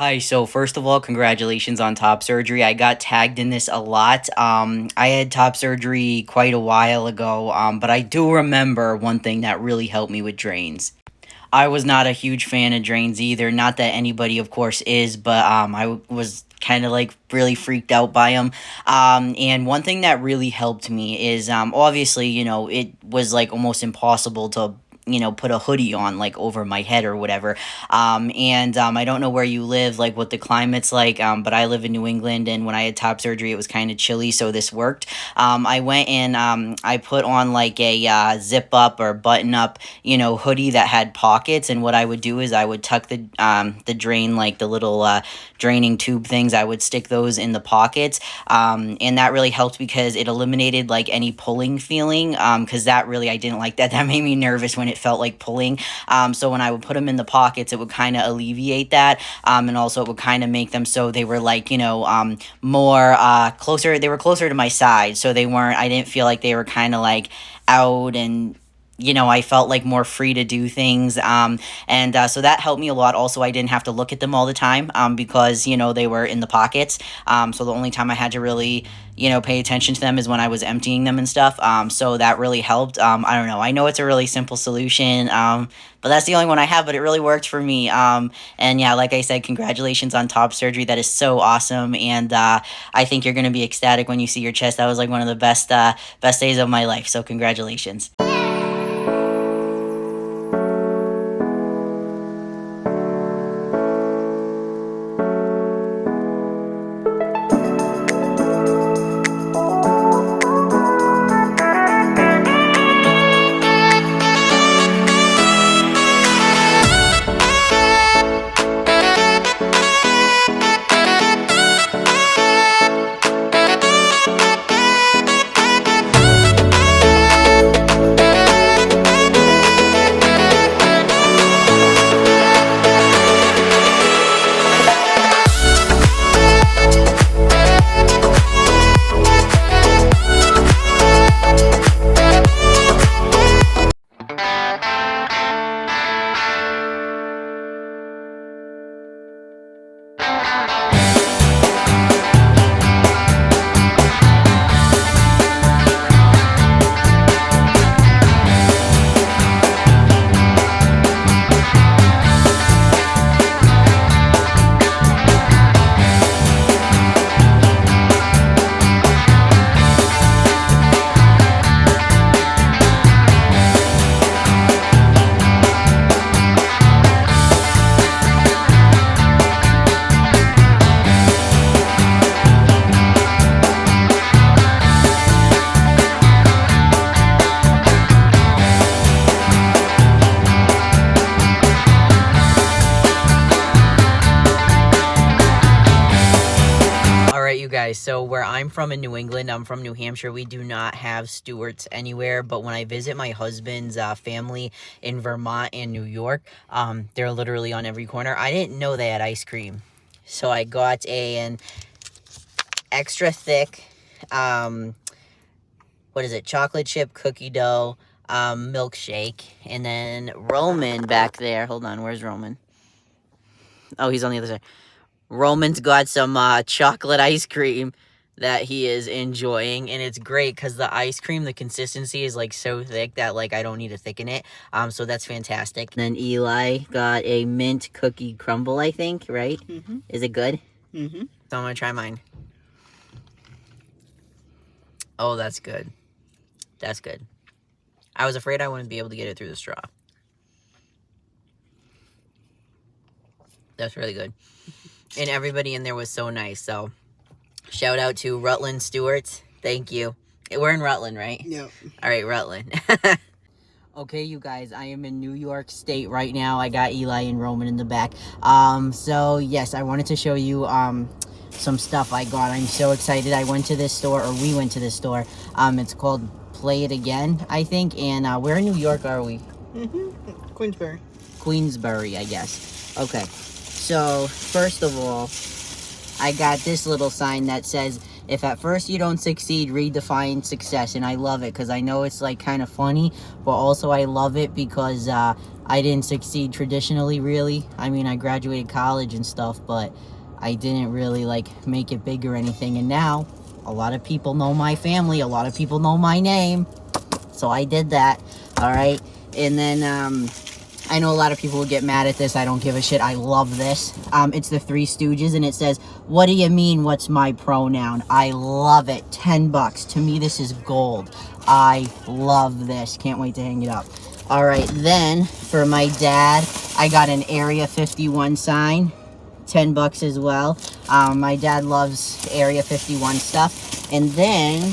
Hi, so first of all, congratulations on top surgery. I got tagged in this a lot. I had top surgery quite a while ago, but I do remember one thing that really helped me with drains. I was not a huge fan of drains either. Not that anybody, of course, is, but was kind of like really freaked out by them. And one thing that really helped me is obviously, it was like almost impossible to put a hoodie on like over my head or whatever. And I don't know where you live, like what the climate's like, but I live in New England, and when I had top surgery, it was kind of chilly, so this worked. I went and I put on like a zip up or button up, hoodie that had pockets, and what I would do is I would tuck the drain, like the little draining tube things, I would stick those in the pockets, and that really helped because it eliminated like any pulling feeling, because that really, I didn't like that. That made me nervous when it felt like pulling. So when I would put them in the pockets, it would kind of alleviate that, and also it would kind of make them so they were like, more closer. They were closer to my side, so I didn't feel like they were kind of like out, and I felt like more free to do things. And so that helped me a lot. Also, I didn't have to look at them all the time, because, they were in the pockets. So the only time I had to really, pay attention to them is when I was emptying them and stuff. So that really helped. I don't know. I know it's a really simple solution, but that's the only one I have, but it really worked for me. And yeah, like I said, congratulations on top surgery. That is so awesome. And I think you're going to be ecstatic when you see your chest. That was like one of the best days of my life. So congratulations. You guys, so where I'm from in New England, I'm from New Hampshire, we do not have Stewart's anywhere, but when I visit my husband's family in Vermont and New York, they're literally on every corner. I didn't know they had ice cream, so I got an extra thick chocolate chip cookie dough milkshake. And then Roman back there, hold on, where's Roman? Oh, he's on the other side. Roman's got some chocolate ice cream that he is enjoying, and it's great because the ice cream, the consistency is like so thick that like I don't need to thicken it. So that's fantastic. And then Eli got a mint cookie crumble, I think, right? Mm-hmm. Is it good? Mm-hmm. So I'm gonna try mine. Oh, that's good. That's good. I was afraid I wouldn't be able to get it through the straw. That's really good. And everybody in there was so nice. So shout out to Rutland Stewart's. Thank you. We're in Rutland, right? Yep. All right, Rutland. Okay, you guys, I am in New York State right now. I got Eli and Roman in the back. So yes, I wanted to show you some stuff I got. I'm so excited. I went to this store, or we went to this store. It's called Play It Again, I think. And where in New York are we? Queensbury. Queensbury, I guess. Okay. So, first of all, I got this little sign that says, If at first you don't succeed, redefine success. And I love it because I know it's like kind of funny, but also I love it because I didn't succeed traditionally, really. I mean, I graduated college and stuff, but I didn't really like make it big or anything. And now a lot of people know my family, a lot of people know my name, so I did that. All right. And then I know a lot of people will get mad at this. I don't give a shit. I love this. It's the Three Stooges, and it says, "What do you mean, what's my pronoun?" I love it. $10. To me, this is gold. I love this. Can't wait to hang it up. All right, then for my dad, I got an Area 51 sign. $10 as well. My dad loves Area 51 stuff. And then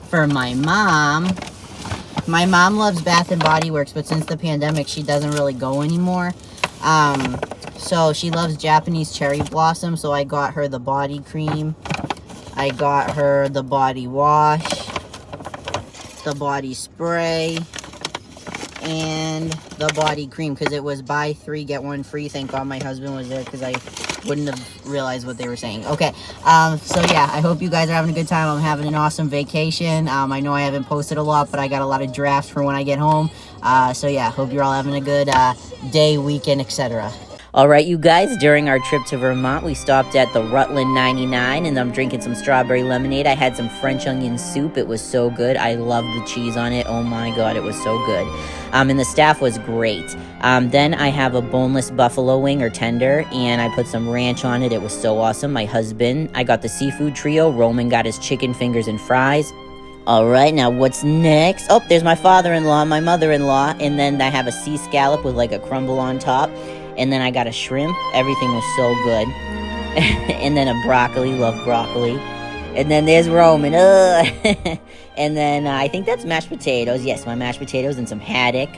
for my mom loves Bath and Body Works, but since the pandemic, she doesn't really go anymore. So she loves Japanese cherry blossom, so I got her the body cream. I got her the body wash, the body spray, and the body cream, because it was buy 3 get 1 free. Thank God my husband was there, because I wouldn't have realized what they were saying. Okay, so yeah, I hope you guys are having a good time. I'm having an awesome vacation. I know I haven't posted a lot, but I got a lot of drafts for when I get home. So yeah, hope you're all having a good day, weekend, etc. All right, you guys, during our trip to Vermont, we stopped at the Rutland 99, and I'm drinking some strawberry lemonade. I had some French onion soup. It was so good. I love the cheese on it. Oh my God, it was so good. And the staff was great. Then I have a boneless buffalo wing or tender, and I put some ranch on it. It was so awesome. My husband, I got the seafood trio. Roman got his chicken fingers and fries. All right, now what's next? Oh, there's my father-in-law, my mother-in-law, and then I have a sea scallop with like a crumble on top. And then I got a shrimp. Everything was so good. And then a broccoli. Love broccoli. And then there's Roman. And then I think that's mashed potatoes. Yes, my mashed potatoes and some haddock.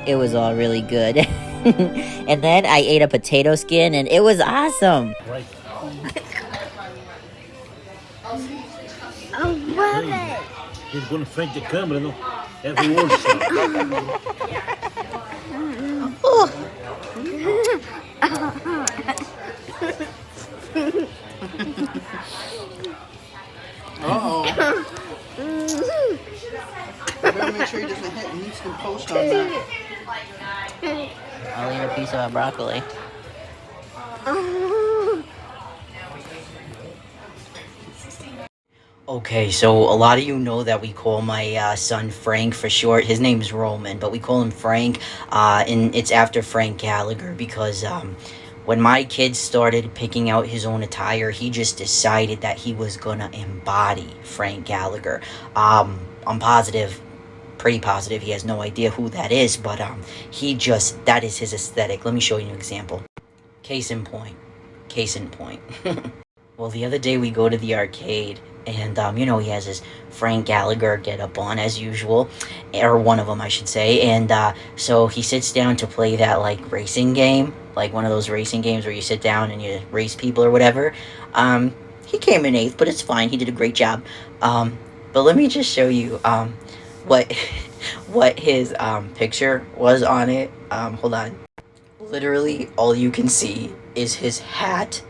It was all really good. And then I ate a potato skin, and it was awesome. Right. I love it. He's going to frente the camera, no? Every word. Uh-oh. Better make sure he doesn't hit. He needs to post on that. I'll eat a piece of broccoli. Okay, so a lot of you know that we call my son Frank for short. His name's Roman, but we call him Frank, and it's after Frank Gallagher because when my kid started picking out his own attire, he just decided that he was gonna embody Frank Gallagher. I'm positive, pretty positive, he has no idea who that is, but that is his aesthetic. Let me show you an example. Case in point. Well, the other day we go to the arcade, and he has his Frank Gallagher get up on as usual, or one of them I should say, and so he sits down to play that like racing game, like one of those racing games where you sit down and you race people or whatever. He came in 8th, but it's fine, he did a great job. But let me just show you what his picture was on it. Hold on. Literally all you can see is his hat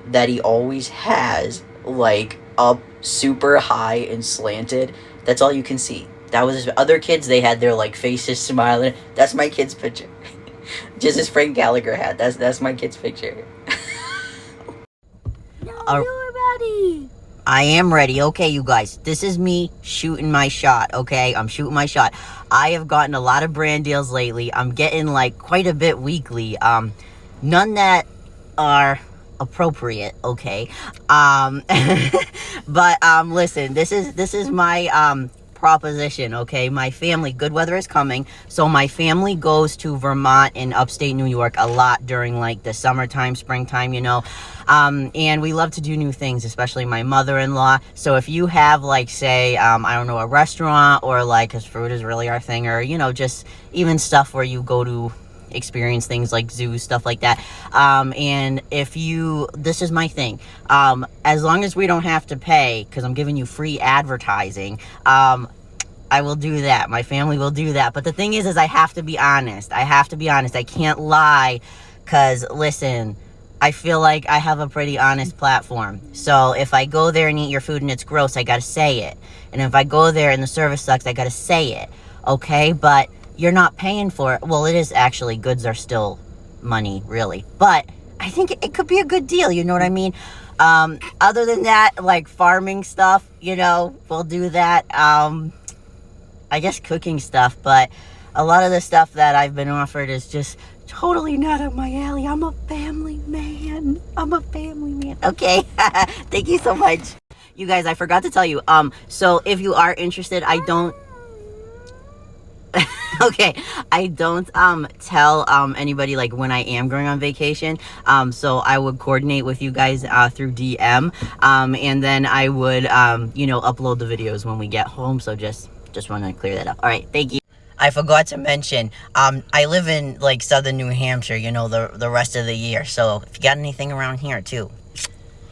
that he always has, like up super high and slanted. That's all you can see. That was his other kids, they had their like faces smiling. That's my kid's picture. Just his Frank Gallagher hat. That's my kid's picture. Now you're ready. I am ready. Okay, you guys, this is me shooting my shot. Okay, I'm shooting my shot. I have gotten a lot of brand deals lately. I'm getting like quite a bit weekly. None that are appropriate, okay? But listen, this is my proposition, okay? My family, good weather is coming, so my family goes to Vermont and upstate New York a lot during like the summertime, springtime, and we love to do new things, especially my mother-in-law. So if you have like, say, I don't know, a restaurant, or like, because food is really our thing, or just even stuff where you go to experience things like zoos, stuff like that, and this is my thing, as long as we don't have to pay, because I'm giving you free advertising, I will do that. My family will do that. But the thing is, I have to be honest. I can't lie, because listen, I feel like I have a pretty honest platform. So if I go there and eat your food and it's gross, I gotta say it. And if I go there and the service sucks, I gotta say it. Okay? But you're not paying for it. Well, it is actually, goods are still money, really. But I think it could be a good deal, you know what I mean? Other than that, like farming stuff, you know, we'll do that. I guess cooking stuff, but a lot of the stuff that I've been offered is just totally not up my alley. I'm a family man. Okay. Thank you so much. You guys, I forgot to tell you. So if you are interested, I don't okay, I don't tell anybody like when I am going on vacation. So I would coordinate with you guys through DM. And then I would you know, upload the videos when we get home. So just want to clear that up. All right, thank you. I forgot to mention, I live in like southern New Hampshire, you know, the rest of the year. So if you got anything around here too,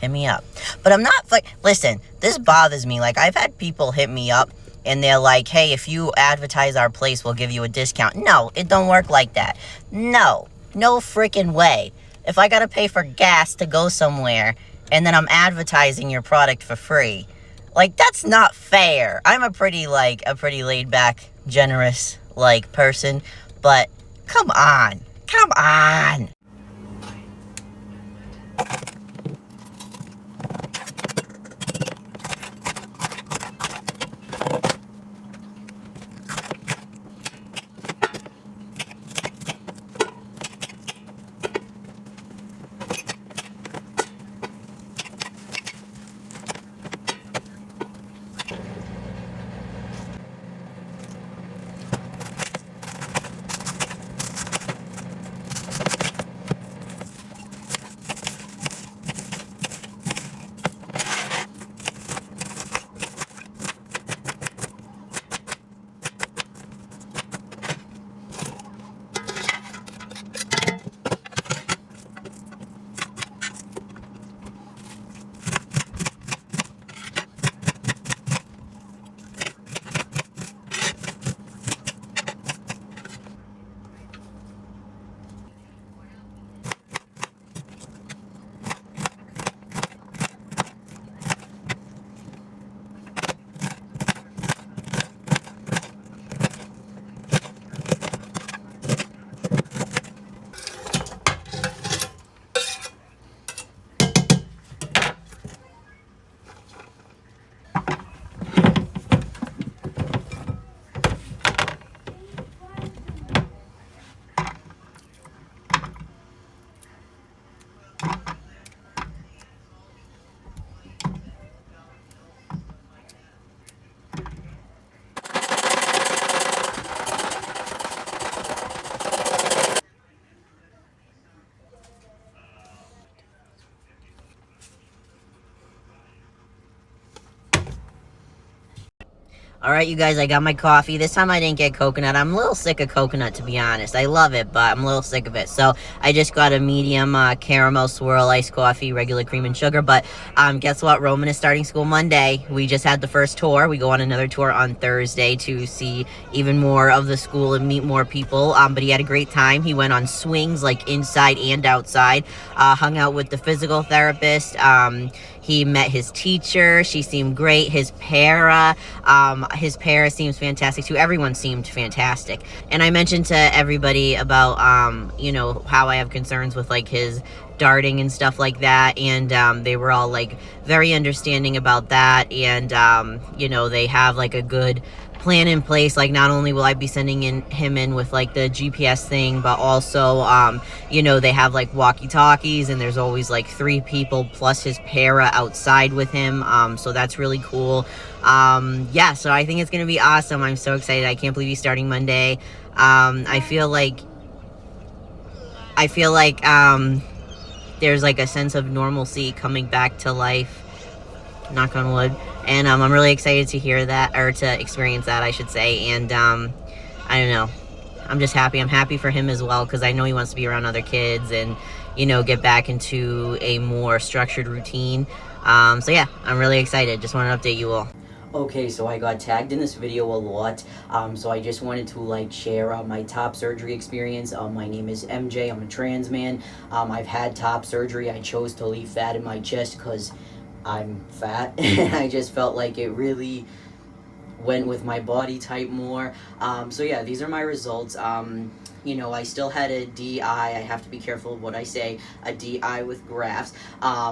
hit me up. But I'm not like, listen, this bothers me. Like, I've had people hit me up and they're like, hey, if you advertise our place, we'll give you a discount. No, it don't work like that. No freaking way. If I gotta pay for gas to go somewhere and then I'm advertising your product for free, like, that's not fair. I'm a pretty laid back, generous, like, person, but come on. All right, you guys, I got my coffee. This time I didn't get coconut. I'm a little sick of coconut, to be honest. I love it, but I'm a little sick of it. So I just got a medium caramel swirl iced coffee, regular cream and sugar. But guess what? Roman is starting school Monday. We just had the first tour. We go on another tour on Thursday to see even more of the school and meet more people. But he had a great time. He went on swings, like inside and outside. Hung out with the physical therapist. He met his teacher. She seemed great. His para seems fantastic too. Everyone seemed fantastic. And I mentioned to everybody about, you know, how I have concerns with like his darting and stuff like that. And they were all like very understanding about that. And, you know, they have like a good plan in place. Like, not only will I be sending him in with like the GPS thing, but also you know, they have like walkie-talkies, and there's always like 3 people plus his para outside with him, so that's really cool. Yeah, so I think it's gonna be awesome. I'm so excited. I can't believe he's starting Monday. I feel like there's like a sense of normalcy coming back to life, knock on wood. And I'm really excited to hear that, or to experience that, I should say. And I don't know, I'm just happy. I'm happy for him as well, because I know he wants to be around other kids and, you know, get back into a more structured routine. So yeah, I'm really excited. Just want to update you all. Okay, so I got tagged in this video a lot, so I just wanted to like share my top surgery experience. My name is MJ. I'm a trans man. I've had top surgery. I chose to leave fat in my chest because I'm fat, and I just felt like it really went with my body type more. So yeah, these are my results. You know, I still had a DI. I have to be careful of what I say. A DI with grafts.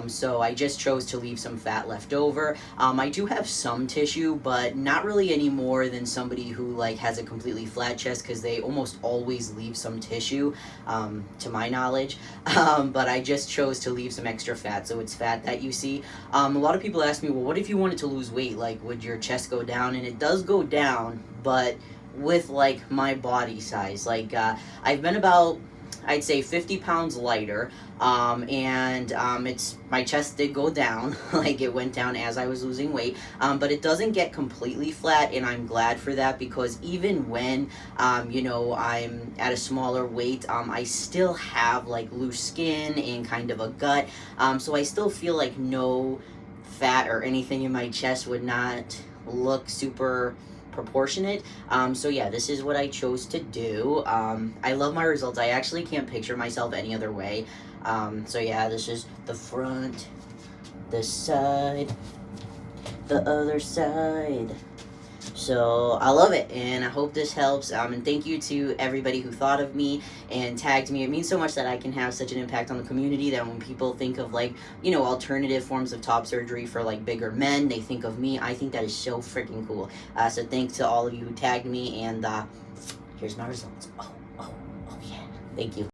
So I just chose to leave some fat left over. I do have some tissue, but not really any more than somebody who like has a completely flat chest, because they almost always leave some tissue, to my knowledge. But I just chose to leave some extra fat, so it's fat that you see. A lot of people ask me, well, what if you wanted to lose weight? Like, would your chest go down? And it does go down, but with like my body size. Like I've been about, I'd say 50 pounds lighter, and it's, my chest did go down. Like it went down as I was losing weight, but it doesn't get completely flat, and I'm glad for that, because even when you know, I'm at a smaller weight, I still have like loose skin and kind of a gut, so I still feel like no fat or anything in my chest would not look super proportionate. So yeah, this is what I chose to do. I love my results. I actually can't picture myself any other way. So yeah, this is the front, the side, the other side. So I love it, and I hope this helps. And thank you to everybody who thought of me and tagged me. It means so much that I can have such an impact on the community, that when people think of like, you know, alternative forms of top surgery for like bigger men, they think of me. I think that is so freaking cool. So thanks to all of you who tagged me, and here's my results. Oh yeah. Thank you.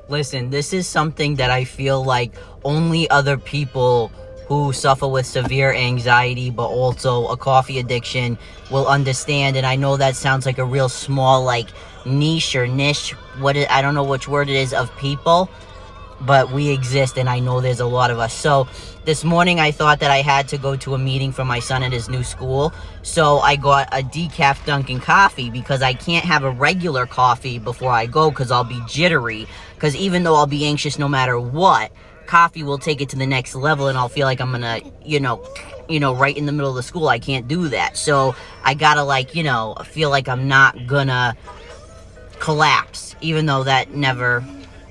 Listen, this is something that I feel like only other people who suffer with severe anxiety but also a coffee addiction will understand. And I know that sounds like a real small like niche or niche, I don't know which word it is, of people, but we exist, and I know there's a lot of us. So this morning I thought that I had to go to a meeting for my son at his new school, so I got a decaf Dunkin' coffee because I can't have a regular coffee before I go because I'll be jittery, because even though I'll be anxious no matter what, coffee will take it to the next level, and I'll feel like I'm gonna, right in the middle of the school. I can't do that. So I gotta, feel like I'm not gonna collapse, even though that never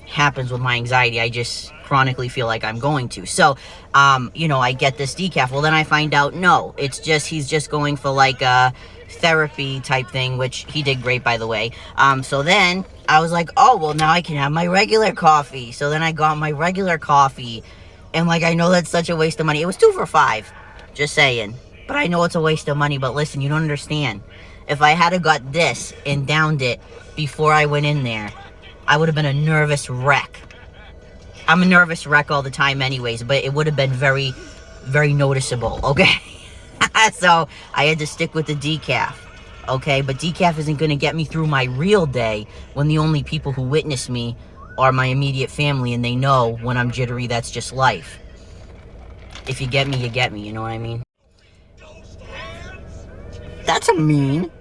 happens with my anxiety. I just chronically feel like I'm going to. So, I get this decaf. Well, then I find out, no, he's just going for like a therapy type thing, which he did great, by the way. So then I was like, oh, well, now I can have my regular coffee. So then I got my regular coffee, and I know that's such a waste of money. It was 2 for $5, just saying. But I know it's a waste of money. But listen, you don't understand. If I had got this and downed it before I went in there, I would have been a nervous wreck. I'm a nervous wreck all the time anyways, but it would have been very, very noticeable, okay? So I had to stick with the decaf, okay? But decaf isn't going to get me through my real day when the only people who witness me are my immediate family, and they know when I'm jittery, that's just life. If you get me, you get me, you know what I mean? That's a mean.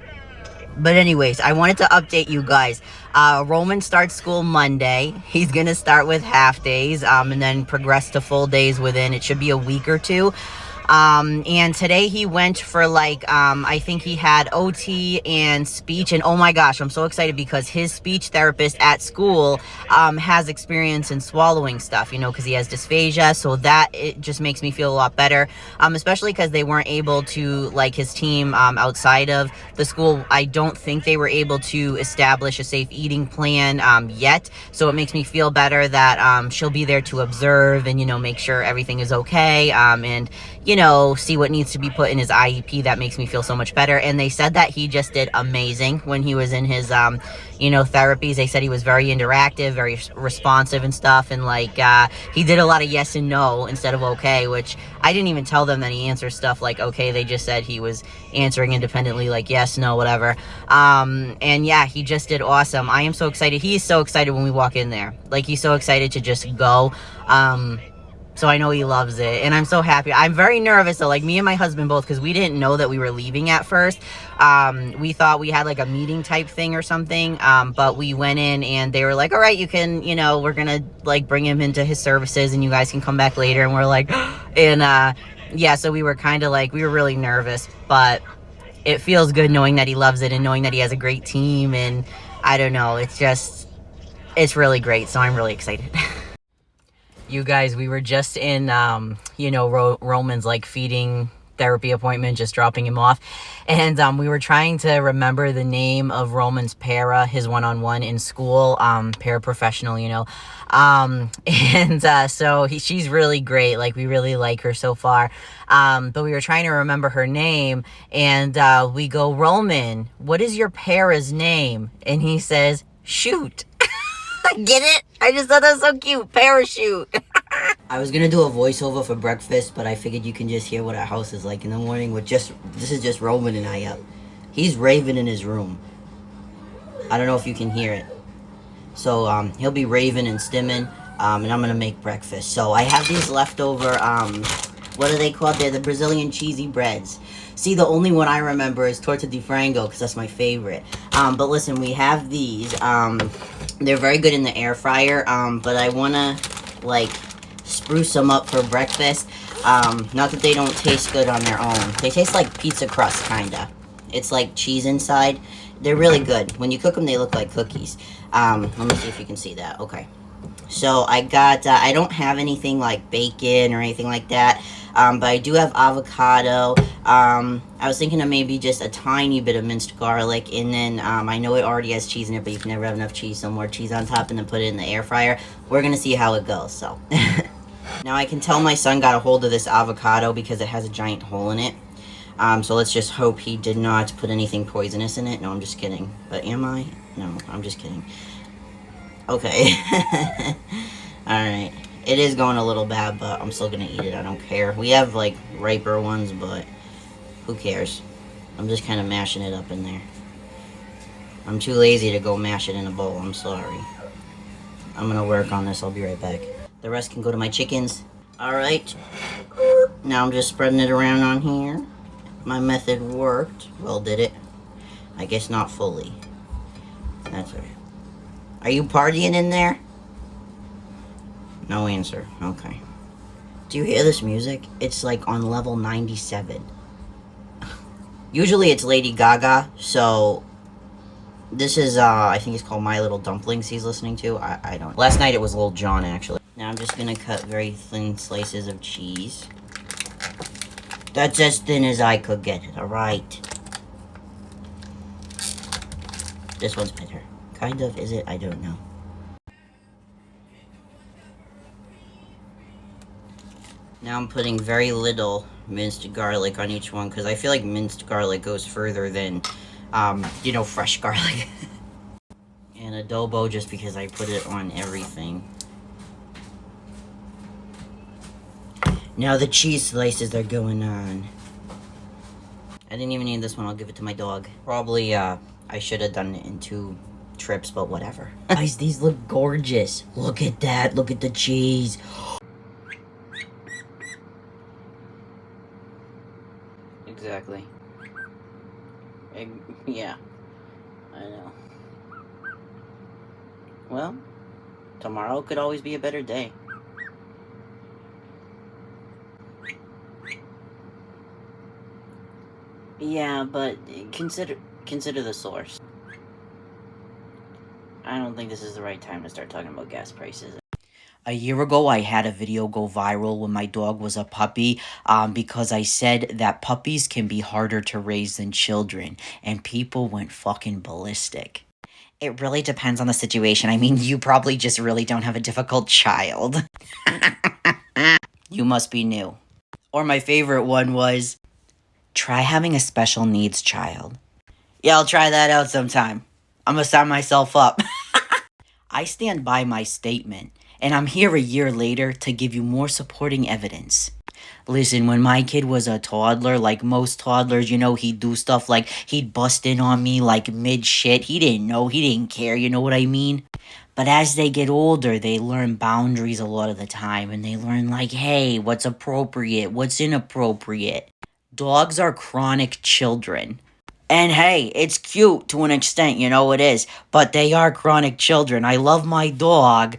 But anyways, I wanted to update you guys. Roman starts school Monday. He's going to start with half days and then progress to full days within, it should be a week or two. And today he went for I think he had OT and speech, and oh my gosh, I'm so excited because his speech therapist at school, has experience in swallowing stuff, because he has dysphagia, so that, it just makes me feel a lot better, especially because they weren't able to, his team, outside of the school, I don't think they were able to establish a safe eating plan, yet, so it makes me feel better that, she'll be there to observe and, make sure everything is okay, and, see what needs to be put in his IEP. That makes me feel so much better. And they said that he just did amazing when he was in his, therapies. They said he was very interactive, very responsive and stuff. And he did a lot of yes and no instead of okay, which I didn't even tell them that he answers stuff like okay. They just said he was answering independently, like yes, no, whatever. And yeah, he just did awesome. I am so excited. He's so excited when we walk in there. He's so excited to just go. So I know he loves it, and I'm so happy. I'm very nervous, though, me and my husband both, because we didn't know that we were leaving at first. We thought we had, a meeting type thing or something, but we went in, and they were like, all right, you can, we're gonna, bring him into his services, and you guys can come back later, and we're like, and, yeah, so we were kind of, we were really nervous, but it feels good knowing that he loves it, and knowing that he has a great team, and I don't know, it's really great, so I'm really excited. You guys, we were just in, Roman's, feeding therapy appointment, just dropping him off. And we were trying to remember the name of Roman's para, his one-on-one in school, paraprofessional, so she's really great. We really like her so far. But we were trying to remember her name, and we go, Roman, what is your para's name? And he says, shoot. Get it? I just thought that was so cute. Parachute. I was gonna do a voiceover for breakfast, but I figured you can just hear what our house is like in the morning with this is just Roman and I up. He's raving in his room. I don't know if you can hear it. So, he'll be raving and stimming, and I'm gonna make breakfast. So, I have these leftover, what are they called? They're the Brazilian cheesy breads. See, the only one I remember is torta de frango, because that's my favorite. But listen, we have these. They're very good in the air fryer, but I want to, spruce them up for breakfast. Not that they don't taste good on their own. They taste like pizza crust, kind of. It's like cheese inside. They're really good. When you cook them, they look like cookies. Let me see if you can see that. Okay. So I got, I don't have anything like bacon or anything like that, but I do have avocado. I was thinking of maybe just a tiny bit of minced garlic, and then I know it already has cheese in it, but you can never have enough cheese, so more cheese on top, and then put it in the air fryer. We're going to see how it goes, so. Now I can tell my son got a hold of this avocado because it has a giant hole in it. So let's just hope he did not put anything poisonous in it. No, I'm just kidding. But am I? No, I'm just kidding. Okay. Alright. It is going a little bad, but I'm still gonna eat it. I don't care. We have, riper ones, but who cares? I'm just kind of mashing it up in there. I'm too lazy to go mash it in a bowl. I'm sorry. I'm gonna work on this. I'll be right back. The rest can go to my chickens. Alright. Now I'm just spreading it around on here. My method worked. Well, did it? I guess not fully. That's right. Are you partying in there? No answer. Okay. Do you hear this music? It's like on level 97. Usually it's Lady Gaga, so this is, I think it's called My Little Dumplings he's listening to. I don't. Last night it was Lil Jon, actually. Now I'm just gonna cut very thin slices of cheese. That's as thin as I could get it, alright? This one's better. Kind of, is it? I don't know. Now I'm putting very little minced garlic on each one, because I feel like minced garlic goes further than, you know, fresh garlic. And adobo, just because I put it on everything. Now the cheese slices are going on. I didn't even need this one, I'll give it to my dog. Probably, I should have done it in 2 trips, but whatever. Guys, these look gorgeous. Look at that, look at the cheese. Exactly. Yeah, I know. Well, tomorrow could always be a better day. Yeah, but consider the source. I don't think this is the right time to start talking about gas prices. A year ago, I had a video go viral when my dog was a puppy because I said that puppies can be harder to raise than children, and people went fucking ballistic. It really depends on the situation. I mean, you probably just really don't have a difficult child. You must be new. Or my favorite one was, try having a special needs child. Yeah, I'll try that out sometime. I'm gonna sign myself up. I stand by my statement, and I'm here a year later to give you more supporting evidence. Listen, when my kid was a toddler, like most toddlers, you know, he'd do stuff like he'd bust in on me like mid-shit. He didn't know, he didn't care, you know what I mean? But as they get older, they learn boundaries a lot of the time, and they learn like, hey, what's appropriate, what's inappropriate. Dogs are chronic children. And hey, it's cute to an extent, you know it is. But they are chronic children. I love my dog,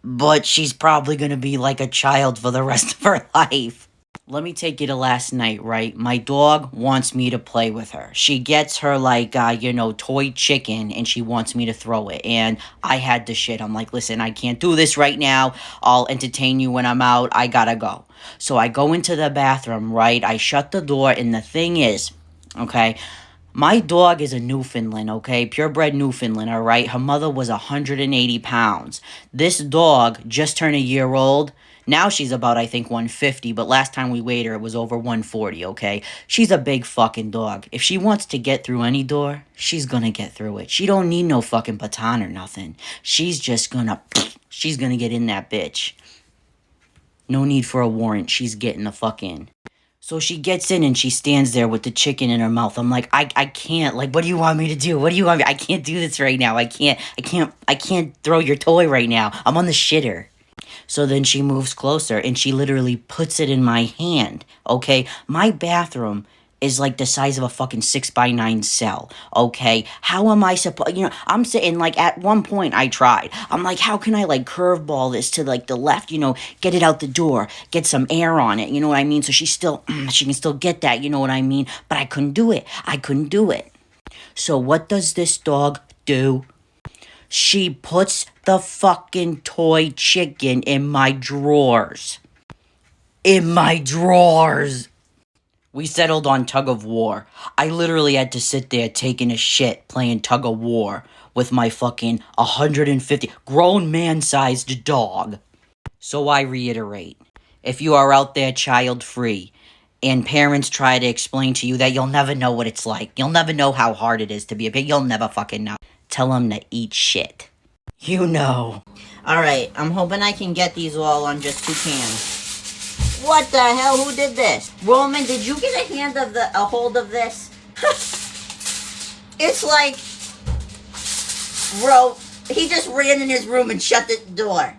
but she's probably gonna be like a child for the rest of her life. Let me take you to last night, right? My dog wants me to play with her. She gets her, like, you know, toy chicken, and she wants me to throw it. And I had to shit. I'm like, listen, I can't do this right now. I'll entertain you when I'm out. I gotta go. So I go into the bathroom, right? I shut the door, and the thing is, okay, my dog is a Newfoundland, okay? Purebred Newfoundland, all right? Her mother was 180 pounds. This dog just turned a year old. Now she's about, I think, 150, but last time we weighed her, it was over 140, okay? She's a big fucking dog. If she wants to get through any door, she's gonna get through it. She don't need no fucking baton or nothing. She's gonna get in that bitch. No need for a warrant. She's getting the fuck in. So she gets in and she stands there with the chicken in her mouth. I'm like, I can't. Like, what do you want me to do? What do you want me? I can't do this right now. I can't throw your toy right now. I'm on the shitter. So then she moves closer and she literally puts it in my hand. Okay, my bathroom is like the size of a fucking 6x9 cell, okay? How am I supposed, you know, I'm saying, like, at one point I tried. I'm like, how can I, like, curveball this to, like, the left, you know, get it out the door, get some air on it, you know what I mean? So she can still get that, you know what I mean? But I couldn't do it. So what does this dog do? She puts the fucking toy chicken in my drawers. We settled on tug of war. I literally had to sit there taking a shit playing tug of war with my fucking 150 grown man-sized dog. So I reiterate, if you are out there child-free and parents try to explain to you that you'll never know what it's like, you'll never know how hard it is to be a pig, you'll never fucking know. Tell them to eat shit. You know. Alright, I'm hoping I can get these all on just 2 cans. What the hell? Who did this? Roman, did you get a hold of this? It's like, bro, he just ran in his room and shut the door.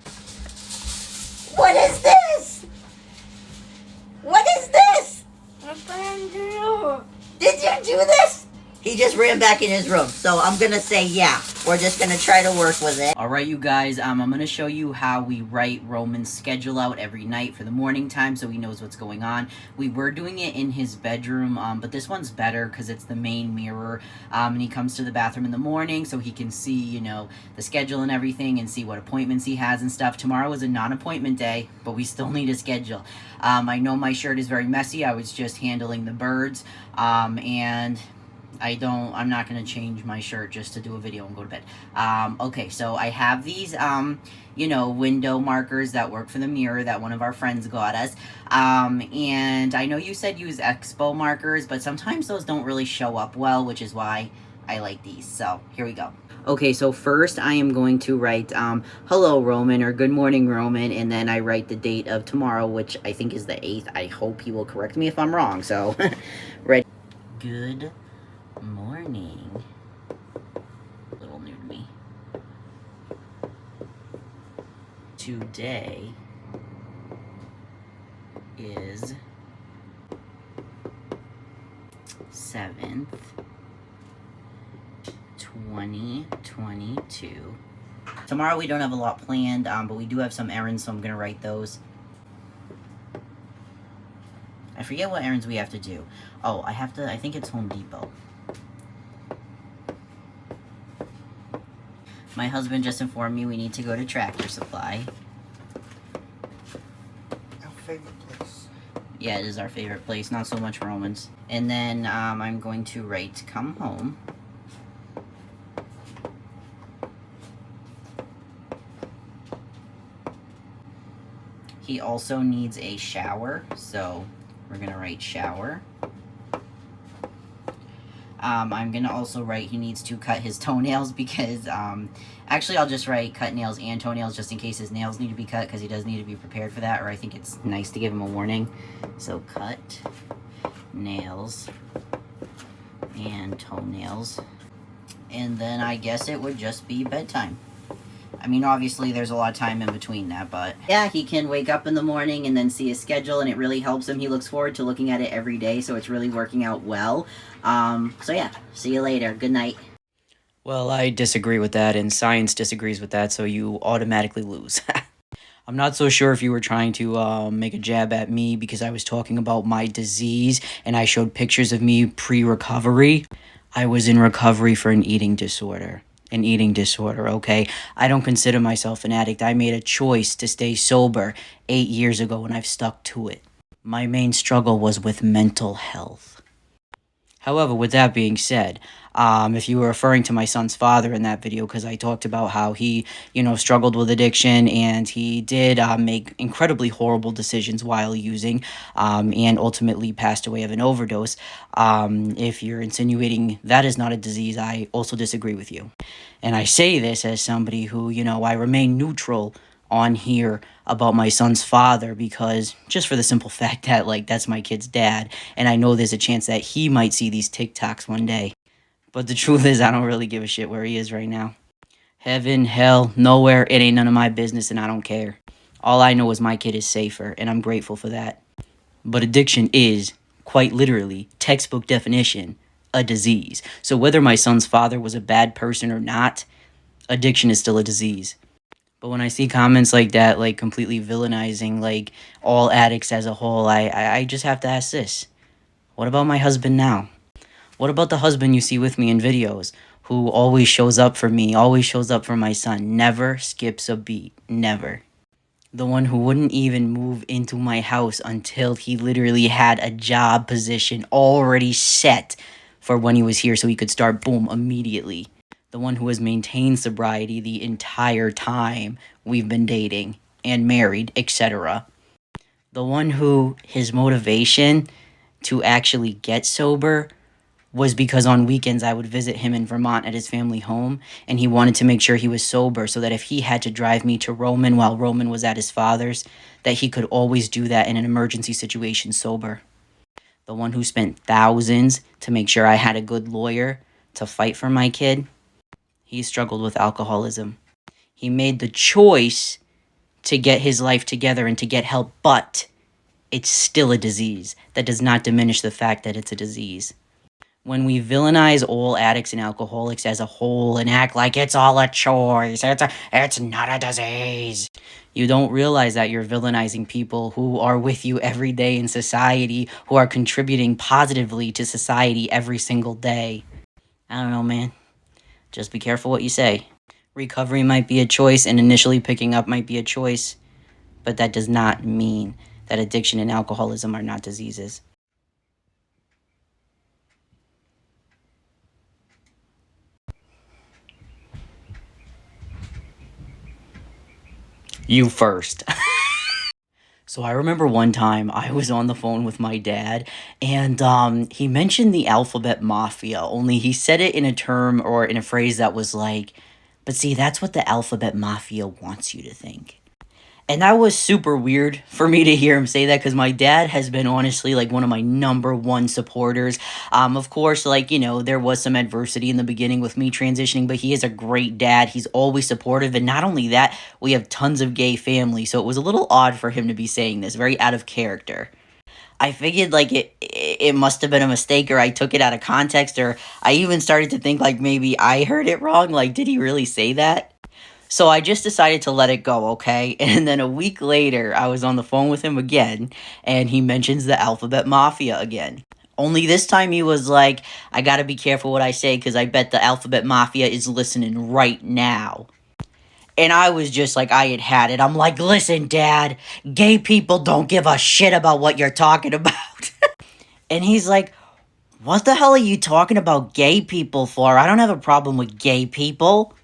What is this? What is this? Did you do this? He just ran back in his room, so I'm gonna say yeah. We're just gonna try to work with it. Alright, you guys, I'm gonna show you how we write Roman's schedule out every night for the morning time so he knows what's going on. We were doing it in his bedroom, but this one's better because it's the main mirror, and he comes to the bathroom in the morning so he can see, you know, the schedule and everything and see what appointments he has and stuff. Tomorrow is a non-appointment day, but we still need a schedule. I know my shirt is very messy. I was just handling the birds, and I'm not going to change my shirt just to do a video and go to bed. Okay, so I have these, you know, window markers that work for the mirror that one of our friends got us. And I know you said use Expo markers, but sometimes those don't really show up well, which is why I like these. So, here we go. Okay, so first I am going to write, hello, Roman, or good morning, Roman, and then I write the date of tomorrow, which I think is the 8th. I hope he will correct me if I'm wrong, so, ready. Good morning. A little new to me. Today is 7th, 2022. Tomorrow we don't have a lot planned, but we do have some errands, so I'm gonna write those. I forget what errands we have to do. Oh, I think it's Home Depot. My husband just informed me we need to go to Tractor Supply. Our favorite place. Yeah, it is our favorite place, not so much Roman's. And then I'm going to write come home. He also needs a shower, so we're gonna write shower. I'm gonna also write he needs to cut his toenails because, actually I'll just write cut nails and toenails just in case his nails need to be cut because he does need to be prepared for that, or I think it's nice to give him a warning. So cut nails and toenails. And then I guess it would just be bedtime. I mean, obviously, there's a lot of time in between that, but yeah, he can wake up in the morning and then see his schedule, and it really helps him. He looks forward to looking at it every day, so it's really working out well. So yeah, see you later. Good night. Well, I disagree with that, and science disagrees with that, so you automatically lose. I'm not so sure if you were trying to make a jab at me because I was talking about my disease, and I showed pictures of me pre-recovery. I was in recovery for an eating disorder. Okay? I don't consider myself an addict. I made a choice to stay sober 8 years ago, and I've stuck to it. My main struggle was with mental health. However, with that being said, if you were referring to my son's father in that video, because I talked about how he, you know, struggled with addiction and he did make incredibly horrible decisions while using, and ultimately passed away of an overdose. If you're insinuating that is not a disease, I also disagree with you. And I say this as somebody who, you know, I remain neutral on here about my son's father because just for the simple fact that, like, that's my kid's dad, and I know there's a chance that he might see these TikToks one day. But the truth is, I don't really give a shit where he is right now. Heaven, hell, nowhere, it ain't none of my business, and I don't care. All I know is my kid is safer, and I'm grateful for that. But addiction is, quite literally, textbook definition, a disease. So whether my son's father was a bad person or not, addiction is still a disease. But when I see comments like that, like completely villainizing, like, all addicts as a whole, I just have to ask this. What about my husband now? What about the husband you see with me in videos, who always shows up for me, always shows up for my son, never skips a beat, never? The one who wouldn't even move into my house until he literally had a job position already set for when he was here so he could start, boom, immediately. The one who has maintained sobriety the entire time we've been dating and married, etc. The one who his motivation to actually get sober was because on weekends I would visit him in Vermont at his family home, and he wanted to make sure he was sober so that if he had to drive me to Roman while Roman was at his father's, that he could always do that in an emergency situation sober. The one who spent thousands to make sure I had a good lawyer to fight for my kid, he struggled with alcoholism. He made the choice to get his life together and to get help, but it's still a disease. That does not diminish the fact that it's a disease. When we villainize all addicts and alcoholics as a whole and act like it's all a choice, it's not a disease, you don't realize that you're villainizing people who are with you every day in society, who are contributing positively to society every single day. I don't know, man. Just be careful what you say. Recovery might be a choice, and initially picking up might be a choice, but that does not mean that addiction and alcoholism are not diseases. You first. So I remember one time I was on the phone with my dad, and he mentioned the alphabet mafia, only he said it in a term or in a phrase that was like, but see, that's what the alphabet mafia wants you to think. And that was super weird for me to hear him say that, because my dad has been honestly like one of my number one supporters. Of course, like, you know, there was some adversity in the beginning with me transitioning, but he is a great dad. He's always supportive. And not only that, we have tons of gay family. So it was a little odd for him to be saying this, very out of character. I figured like it must have been a mistake, or I took it out of context, or I even started to think like maybe I heard it wrong. Like, did he really say that? So I just decided to let it go, okay? And then a week later, I was on the phone with him again, and he mentions the alphabet mafia again. Only this time he was like, I gotta be careful what I say, because I bet the alphabet mafia is listening right now. And I was just like, I had it. I'm like, listen, Dad, gay people don't give a shit about what you're talking about. And he's like, what the hell are you talking about gay people for? I don't have a problem with gay people.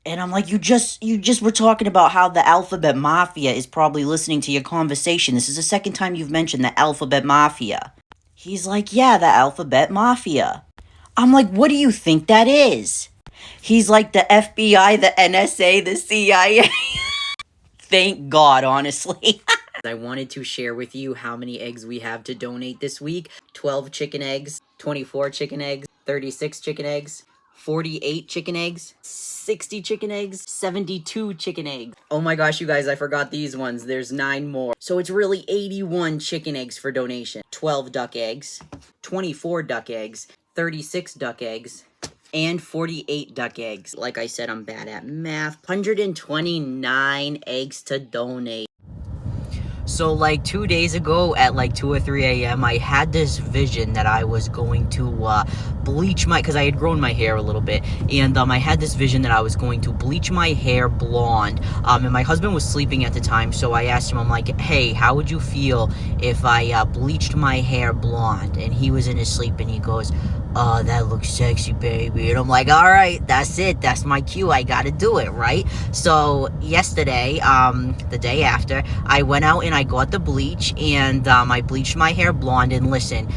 And I'm like, you just were talking about how the alphabet mafia is probably listening to your conversation. This is the second time you've mentioned the alphabet mafia. He's like, yeah, the alphabet mafia. I'm like, what do you think that is? He's like, the FBI, the NSA, the CIA. Thank God, honestly. I wanted to share with you how many eggs we have to donate this week. 12 chicken eggs, 24 chicken eggs, 36 chicken eggs, 48 chicken eggs, 60 chicken eggs, 72 chicken eggs. Oh my gosh, you guys, I forgot these ones. There's 9 more. So it's really 81 chicken eggs for donation. 12 duck eggs, 24 duck eggs, 36 duck eggs, and 48 duck eggs. Like I said, I'm bad at math. 129 eggs to donate. So like 2 days ago at like 2 or 3 a.m. I had this vision that I was going to bleach my, because I had grown my hair a little bit, and I had this vision that I was going to bleach my hair blonde, and my husband was sleeping at the time, so I asked him, I'm like, hey, how would you feel if I bleached my hair blonde? And he was in his sleep, and he goes, oh, that looks sexy, baby. And I'm like, all right, that's it. That's my cue. I gotta do it, right? So yesterday, the day after, I went out and I got the bleach, and I bleached my hair blonde. And listen,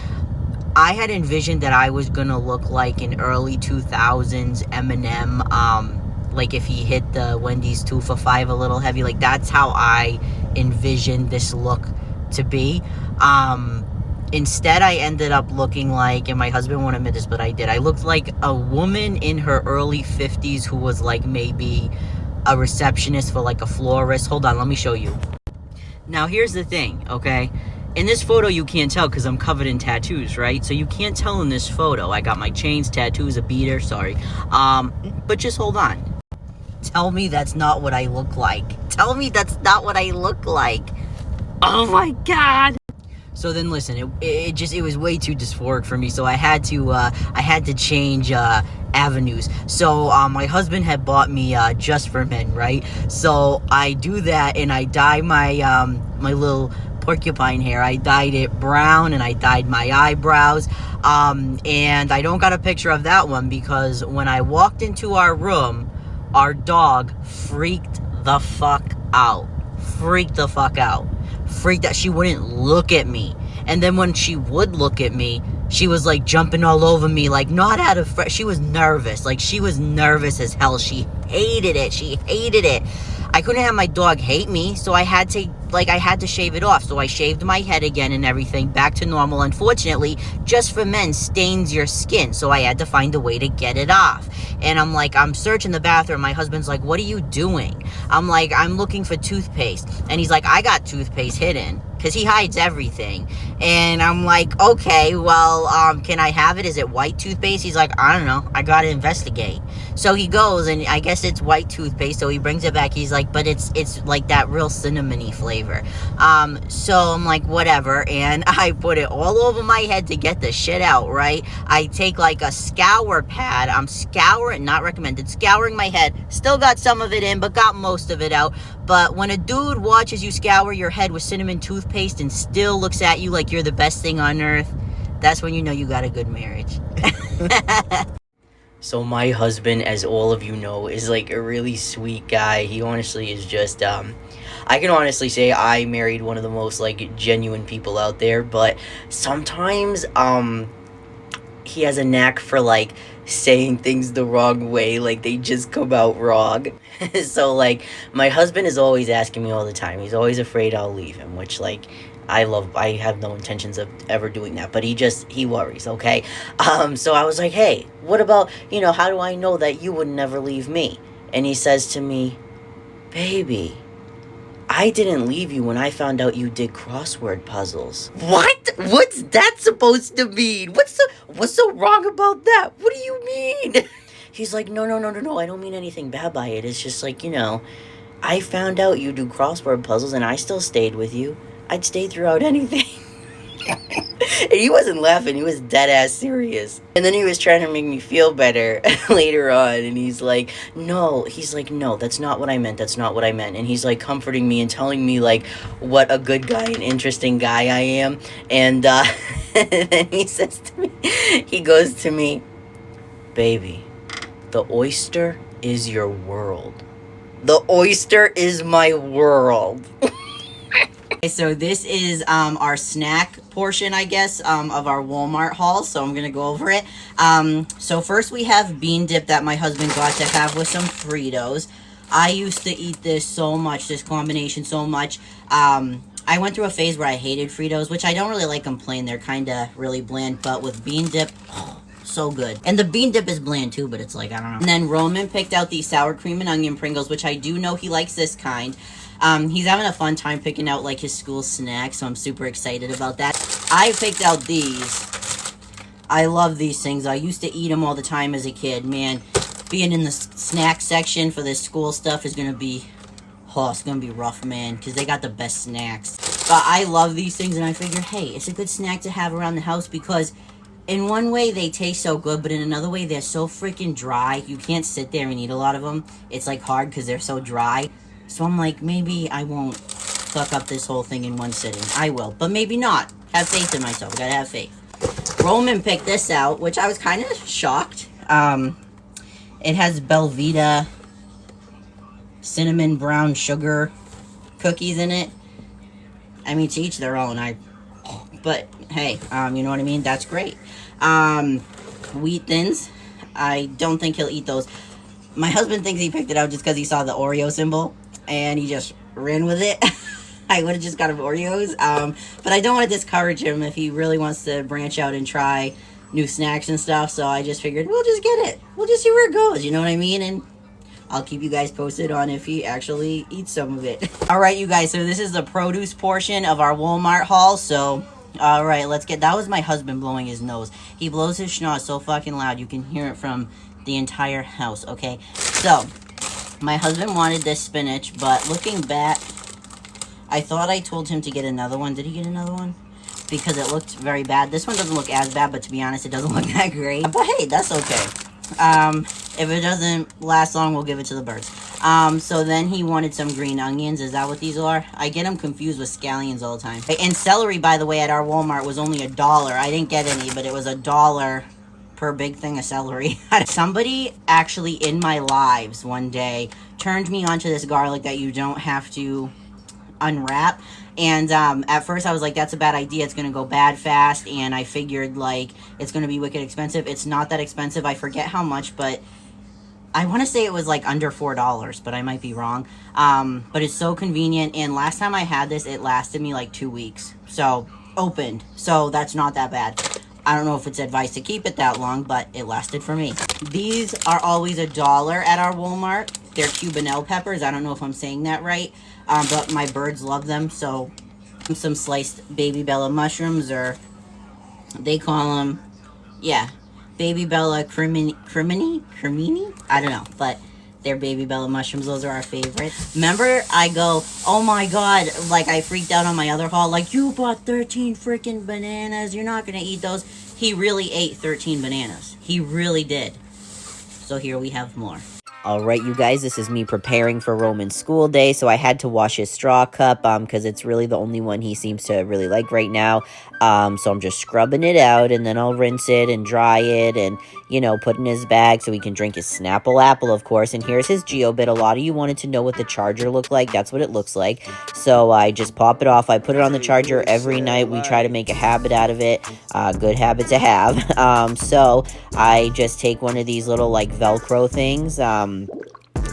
I had envisioned that I was gonna look like an early 2000s Eminem, like if he hit the Wendy's 2 for $5 a little heavy. Like, that's how I envisioned this look to be. Instead, I ended up looking like, and my husband won't admit this, but I did. I looked like a woman in her early 50s who was like maybe a receptionist for like a florist. Hold on, let me show you. Now, here's the thing, okay? In this photo, you can't tell because I'm covered in tattoos, right? So you can't tell in this photo. I got my chains, tattoos, a beater, sorry. But just hold on. Tell me that's not what I look like. Tell me that's not what I look like. Oh my God. So then listen, it was way too dysphoric for me, so I had to change avenues. So my husband had bought me Just for Men, right? So I do that, and I dye my my little porcupine hair. I dyed it brown, and I dyed my eyebrows. And I don't got a picture of that one because when I walked into our room, our dog freaked the fuck out. Freaked the fuck out. Freaked out. She wouldn't look at me. And then when she would look at me, she was like jumping all over me, like not out of she was nervous. Like, she was nervous as hell. She hated it. She hated it. I couldn't have my dog hate me, so I had to like, I had to shave it off. So I shaved my head again and everything back to normal. Unfortunately, just for men stains your skin. So I had to find a way to get it off. And I'm like, I'm searching the bathroom. My husband's like, what are you doing? I'm like, I'm looking for toothpaste. And he's like, I got toothpaste hidden. Because he hides everything. And I'm like, okay, well, can I have it? Is it white toothpaste? He's like, I don't know. I gotta investigate. So he goes, and I guess it's white toothpaste. So he brings it back. He's like, but it's like that real cinnamony flavor. So I'm like, whatever. And I put it all over my head to get the shit out, right? I take like a scour pad. I'm scouring, not recommended, scouring my head. Still got some of it in, but got most of it out. But when a dude watches you scour your head with cinnamon toothpaste and still looks at you like you're the best thing on earth, that's when you know you got a good marriage. So my husband, as all of you know, is like a really sweet guy. He honestly is just, I can honestly say I married one of the most like genuine people out there. But sometimes, he has a knack for like saying things the wrong way, like they just come out wrong. So like my husband is always asking me all the time. He's always afraid I'll leave him, which like I have no intentions of ever doing that, but he worries, okay? So I was like, hey, what about, how do I know that you would never leave me? And he says to me, baby, I didn't leave you when I found out you did crossword puzzles. What? What's that supposed to mean? What's so wrong about that? What do you mean? He's like, no, I don't mean anything bad by it. It's just like, I found out you do crossword puzzles and I still stayed with you. I'd stay throughout anything. And he wasn't laughing. He was dead ass serious. And then he was trying to make me feel better later on. And he's like, no, that's not what I meant. That's not what I meant. And he's like comforting me and telling me like what a good guy and interesting guy I am. And and then he goes to me, baby, the oyster is your world. The oyster is my world. So this is our snack portion, I guess, of our Walmart haul. So I'm gonna go over it. So first we have bean dip that my husband got to have with some Fritos. I used to eat this so much, this combination so much. I went through a phase where I hated Fritos, which I don't really like them plain. They're kind of really bland, but with bean dip, so good. And the bean dip is bland too, but it's like, I don't know. And then Roman picked out these sour cream and onion Pringles, which I do know he likes this kind. He's having a fun time picking out like his school snacks, so I'm super excited about that. I picked out these. I love these things. I used to eat them all the time as a kid. Man, being in the snack section for this school stuff is gonna be, it's gonna be rough, man, because they got the best snacks. But I love these things, and I figure, hey, it's a good snack to have around the house because in one way they taste so good, but in another way they're so freaking dry. You can't sit there and eat a lot of them. It's like hard because they're so dry. So I'm like, maybe I won't fuck up this whole thing in one sitting. I will, but maybe not. Have faith in myself. Gotta have faith. Roman picked this out, which I was kind of shocked. It has Belvita cinnamon brown sugar cookies in it. I mean, to each their own. But hey, you know what I mean? That's great. Wheat Thins. I don't think he'll eat those. My husband thinks he picked it out just because he saw the Oreo symbol, and he just ran with it. I would have just got him Oreos. But I don't want to discourage him if he really wants to branch out and try new snacks and stuff. So I just figured, we'll just get it. We'll just see where it goes. You know what I mean? And I'll keep you guys posted on if he actually eats some of it. All right, you guys. So this is the produce portion of our Walmart haul. So, all right, let's get... That was my husband blowing his nose. He blows his schnoz so fucking loud. You can hear it from the entire house, okay? So, my husband wanted this spinach, but looking back, I thought I told him to get another one. Did he get another one? Because it looked very bad. This one doesn't look as bad, but to be honest, it doesn't look that great. But hey, that's okay. If it doesn't last long, we'll give it to the birds. So then he wanted some green onions. Is that what these are? I get them confused with scallions all the time. And celery, by the way, at our Walmart was only $1. I didn't get any, but it was $1 per big thing of celery. Somebody actually in my lives one day turned me onto this garlic that you don't have to unwrap. And at first I was like, that's a bad idea. It's going to go bad fast. And I figured like it's going to be wicked expensive. It's not that expensive. I forget how much, but I want to say it was like under $4, but I might be wrong. But it's so convenient. And last time I had this, it lasted me like 2 weeks. So opened. So that's not that bad. I don't know if it's advice to keep it that long, but it lasted for me. These are always $1 at our Walmart. They're Cubanelle peppers. I don't know if I'm saying that right, but my birds love them. So some sliced baby bella mushrooms, or they call them, yeah, baby bella crimini. I don't know, but they're baby bella mushrooms. Those are our favorite. Remember, I go, oh my god, like I freaked out on my other haul, like, you bought 13 freaking bananas, you're not gonna eat those. He really ate 13 bananas. He really did. So here we have more. Alright, you guys, this is me preparing for Roman's school day, so I had to wash his straw cup, because it's really the only one he seems to really like right now. So I'm just scrubbing it out, and then I'll rinse it and dry it, and, you know, put in his bag so he can drink his Snapple Apple, of course. And here's his Geobit. A lot of you wanted to know what the charger looked like. That's what it looks like. So I just pop it off. I put it on the charger every night. We try to make a habit out of it. Good habit to have. So I just take one of these little, like, Velcro things.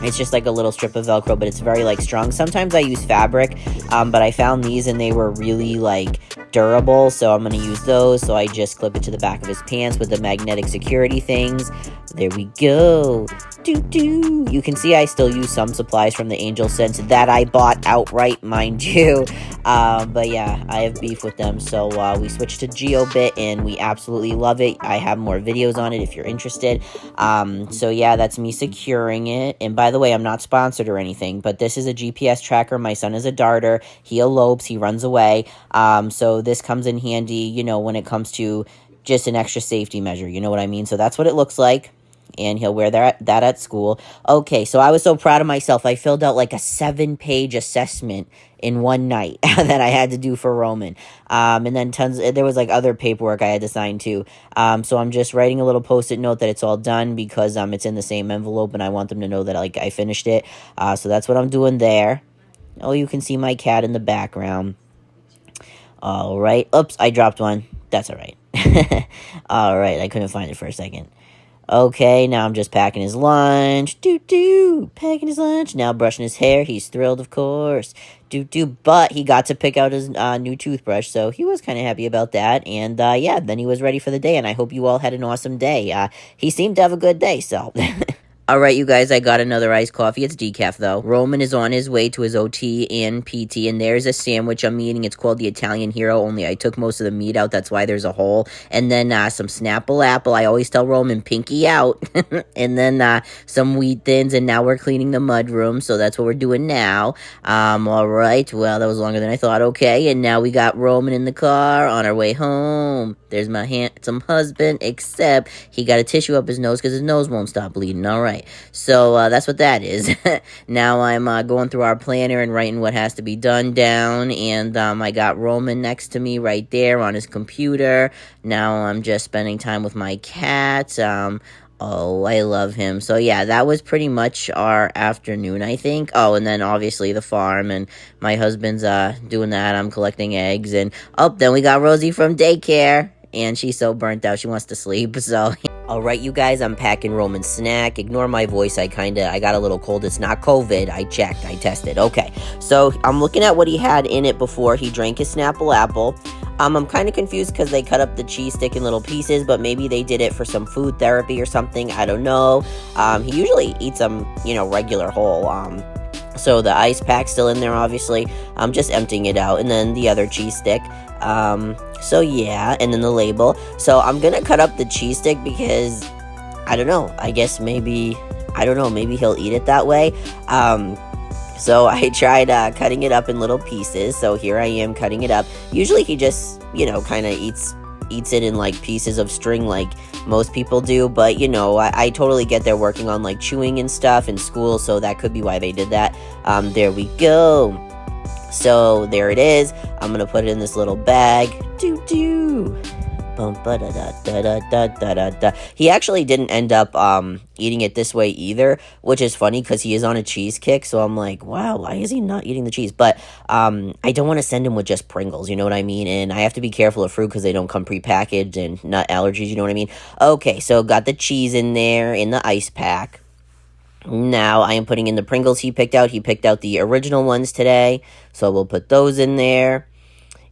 It's just like a little strip of Velcro, but it's very, like, strong. Sometimes I use fabric, but I found these and they were really, like, durable, so I'm going to use those. So I just clip it to the back of his pants with the magnetic security things. There we go. Doo-doo. You can see I still use some supplies from the Angel Sense that I bought outright, mind you. But yeah, I have beef with them. So we switched to Geobit and we absolutely love it. I have more videos on it if you're interested. So yeah, that's me securing it. And by the way, I'm not sponsored or anything, but this is a GPS tracker. My son is a darter. He elopes. He runs away. So this comes in handy, you know, when it comes to just an extra safety measure. You know what I mean? So that's what it looks like. And he'll wear that at school. Okay, so I was so proud of myself. I filled out like a 7-page assessment in one night that I had to do for Roman. And then there was like other paperwork I had to sign too. So I'm just writing a little post-it note that it's all done because it's in the same envelope and I want them to know that like I finished it. So that's what I'm doing there. Oh, you can see my cat in the background. All right. Oops, I dropped one. That's all right. All right, I couldn't find it for a second. Okay, now I'm just packing his lunch. Packing his lunch. Now brushing his hair. He's thrilled, of course. But he got to pick out his new toothbrush, so he was kind of happy about that. And, yeah, then he was ready for the day, and I hope you all had an awesome day. He seemed to have a good day, so... Alright, you guys, I got another iced coffee. It's decaf, though. Roman is on his way to his OT and PT, and there's a sandwich I'm eating. It's called the Italian Hero, only I took most of the meat out. That's why there's a hole. And then some Snapple Apple. I always tell Roman, pinky out. And then some Wheat Thins, and now we're cleaning the mud room, so that's what we're doing now. Alright, well, that was longer than I thought. Okay, and now we got Roman in the car on our way home. There's my handsome husband, except he got a tissue up his nose because his nose won't stop bleeding. Alright. So that's what that is. Now I'm going through our planner and writing what has to be done down. And I got Roman next to me right there on his computer. Now I'm just spending time with my cat. Oh, I love him. So yeah, that was pretty much our afternoon, I think. Oh, and then obviously the farm, and my husband's doing that. I'm collecting eggs. And then we got Rosie from daycare. And she's so burnt out, she wants to sleep, so... Alright, you guys, I'm packing Roman's snack. Ignore my voice, I got a little cold. It's not COVID. I checked, I tested. Okay, so I'm looking at what he had in it before he drank his Snapple Apple. I'm kind of confused because they cut up the cheese stick in little pieces, but maybe they did it for some food therapy or something. I don't know. He usually eats them, you know, regular whole. So the ice pack's still in there, obviously. I'm just emptying it out. And then the other cheese stick. So yeah, and then the label. So I'm gonna cut up the cheese stick because, I don't know, I guess maybe, I don't know, maybe he'll eat it that way. So I tried cutting it up in little pieces. So here I am cutting it up. Usually he just, you know, kind of eats it in like pieces of string like most people do, but you know, I totally get they're working on like chewing and stuff in school, so that could be why they did that. There we go. So there it is. I'm gonna put it in this little bag. He actually didn't end up eating it this way either, which is funny because he is on a cheese kick. So I'm like, wow, why is he not eating the cheese? But I don't want to send him with just Pringles, you know what I mean? And I have to be careful of fruit because they don't come prepackaged and nut allergies, you know what I mean? Okay, so got the cheese in there in the ice pack. Now I am putting in the Pringles he picked out. He picked out the original ones today, so we'll put those in there.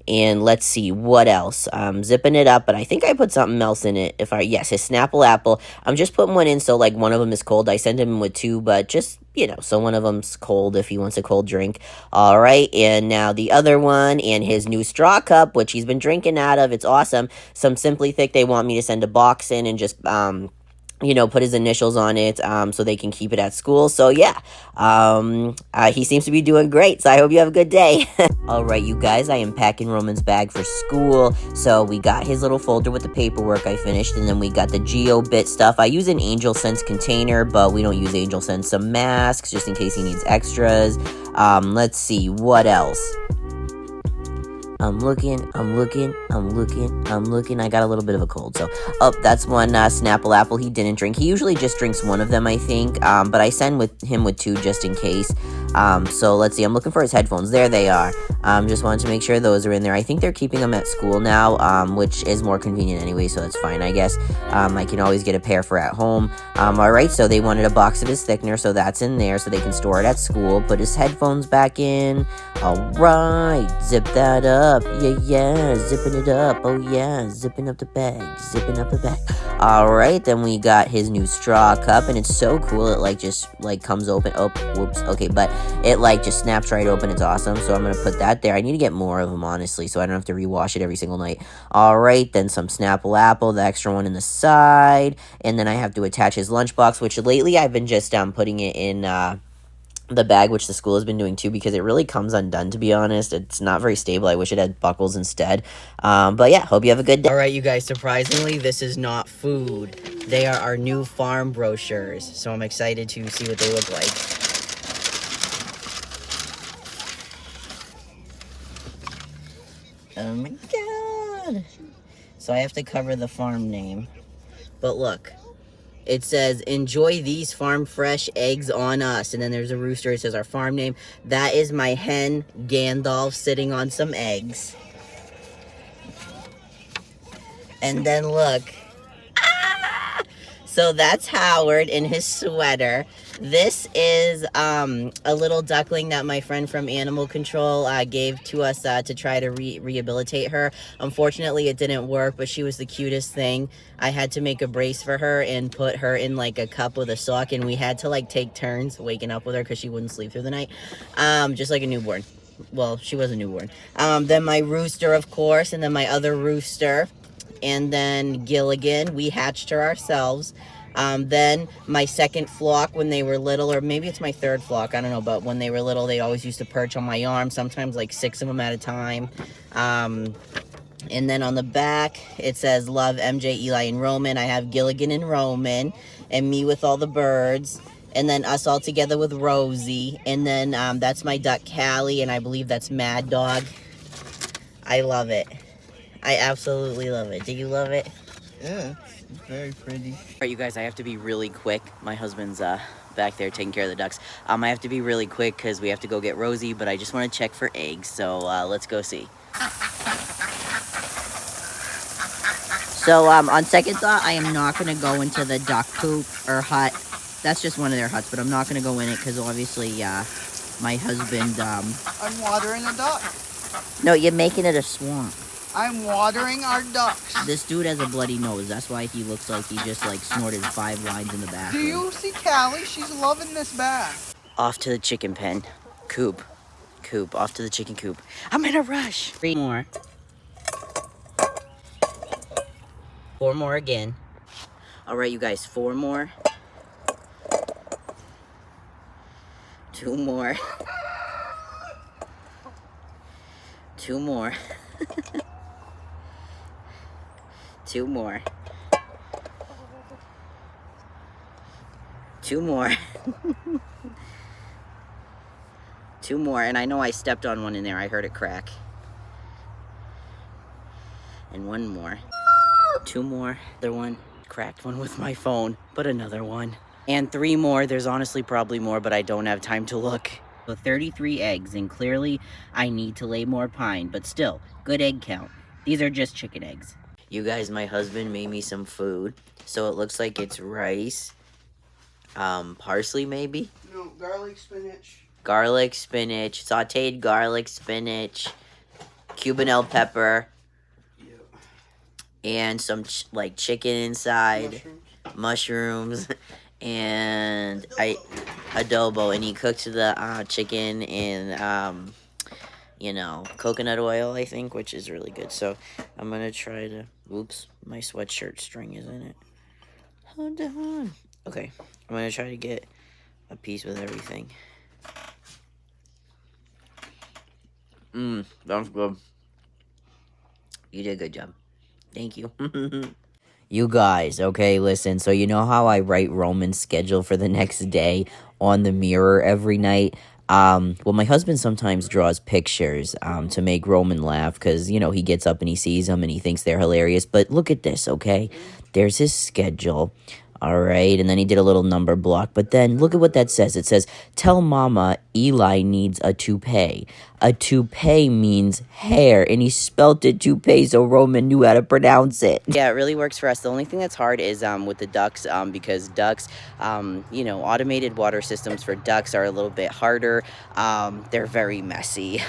And let's see what else. I'm zipping it up, but I think I put something else in it. Yes, his Snapple Apple. I'm just putting one in so like one of them is cold. I sent him with two, but just so one of them's cold if he wants a cold drink. All right, and now the other one and his new straw cup, which he's been drinking out of. It's awesome. Some Simply Thick. They want me to send a box in and just put his initials on it so they can keep it at school. So, yeah, he seems to be doing great. So I hope you have a good day. All right, you guys, I am packing Roman's bag for school. So we got his little folder with the paperwork I finished, and then we got the GeoBit stuff. I use an Angel Sense container, but we don't use Angel Sense. Some masks, just in case he needs extras. Let's see, what else? I'm looking. I got a little bit of a cold, so. Oh, that's one Snapple Apple he didn't drink. He usually just drinks one of them, I think. But I send him with two just in case. So let's see. I'm looking for his headphones. There they are. Just wanted to make sure those are in there. I think they're keeping them at school now, which is more convenient anyway, so that's fine, I guess. I can always get a pair for at home. Alright, so they wanted a box of his thickener, so that's in there, so they can store it at school. Put his headphones back in. Alright, zip that up. Yeah, zipping it up. Oh yeah, zipping up the bag. Alright, then we got his new straw cup, and it's so cool. It just comes open. Oh, whoops. Okay, but it just snaps right open. It's awesome. So I'm gonna put that there. I need to get more of them, honestly, so I don't have to rewash it every single night. Alright, then some Snapple Apple, the extra one in the side, and then I have to attach his lunchbox, which lately I've been just putting it in the bag, which the school has been doing too, because it really comes undone, to be honest. It's not very stable. I wish it had buckles instead. But yeah, hope you have a good day. Alright, you guys, surprisingly, this is not food. They are our new farm brochures, so I'm excited to see what they look like. Oh my god! So I have to cover the farm name. But look. It says, enjoy these farm fresh eggs on us. And then there's a rooster. It says our farm name. That is my hen, Gandalf, sitting on some eggs. And then look. Ah! So that's Howard in his sweater. This is a little duckling that my friend from Animal Control gave to us to try to rehabilitate her. Unfortunately, it didn't work, but she was the cutest thing. I had to make a brace for her and put her in a cup with a sock, and we had to take turns waking up with her because she wouldn't sleep through the night, just like a newborn. Well, she was a newborn. Then my rooster, of course, and then my other rooster, and then Gilligan. We hatched her ourselves. Then my second flock when they were little, or maybe it's my third flock, I don't know, but when they were little, they always used to perch on my arm, sometimes 6 of them at a time. And then on the back, it says, love MJ, Eli, and Roman. I have Gilligan and Roman, and me with all the birds, and then us all together with Rosie, and then that's my duck, Callie, and I believe that's Mad Dog. I love it. I absolutely love it. Do you love it? Yeah, it's very pretty. Alright, you guys, I have to be really quick. My husband's back there taking care of the ducks. I have to be really quick because we have to go get Rosie, but I just want to check for eggs, so let's go see. So, on second thought, I am not going to go into the duck coop or hut. That's just one of their huts, but I'm not going to go in it because obviously, my husband, I'm watering a duck. No, you're making it a swamp. I'm watering our ducks. This dude has a bloody nose. That's why he looks like he just snorted 5 lines in the bathroom. Do you see Callie? She's loving this bath. Off to the chicken pen. Coop. Off to the chicken coop. I'm in a rush. 3 more. 4 more again. Alright, you guys, 4 more. 2 more. 2 more. 2 more. 2 more. 2 more, and I know I stepped on one in there. I heard it crack. And 1 more. 2 more. Another one. Cracked one with my phone, but another one. And 3 more. There's honestly probably more, but I don't have time to look. So 33 eggs, and clearly I need to lay more pine, but still, good egg count. These are just chicken eggs. You guys, my husband made me some food. So it looks like it's rice, Parsley maybe? No, garlic, spinach. Garlic, spinach, sauteed garlic, spinach, Cubanelle pepper, Yep. and some like chicken inside, Mushrooms. mushrooms, and adobo. And he cooked the chicken in coconut oil, I think, which is really good. So I'm gonna try to. Oops, my sweatshirt string is in it. Hold on. Okay, I'm gonna try to get a piece with everything. Sounds good. You did a good job. Thank you. You guys, okay, listen. So you know how I write Roman's schedule for the next day on the mirror every night? Well, my husband sometimes draws pictures to make Roman laugh because, he gets up and he sees them and he thinks they're hilarious. But look at this, okay? There's his schedule. All right, and then he did a little number block. But then look at what that says. It says, tell mama Eli needs a toupee. A toupee means hair, and he spelt it toupee so Roman knew how to pronounce it. Yeah, it really works for us. The only thing that's hard is with the ducks, because ducks, automated water systems for ducks are a little bit harder. They're very messy.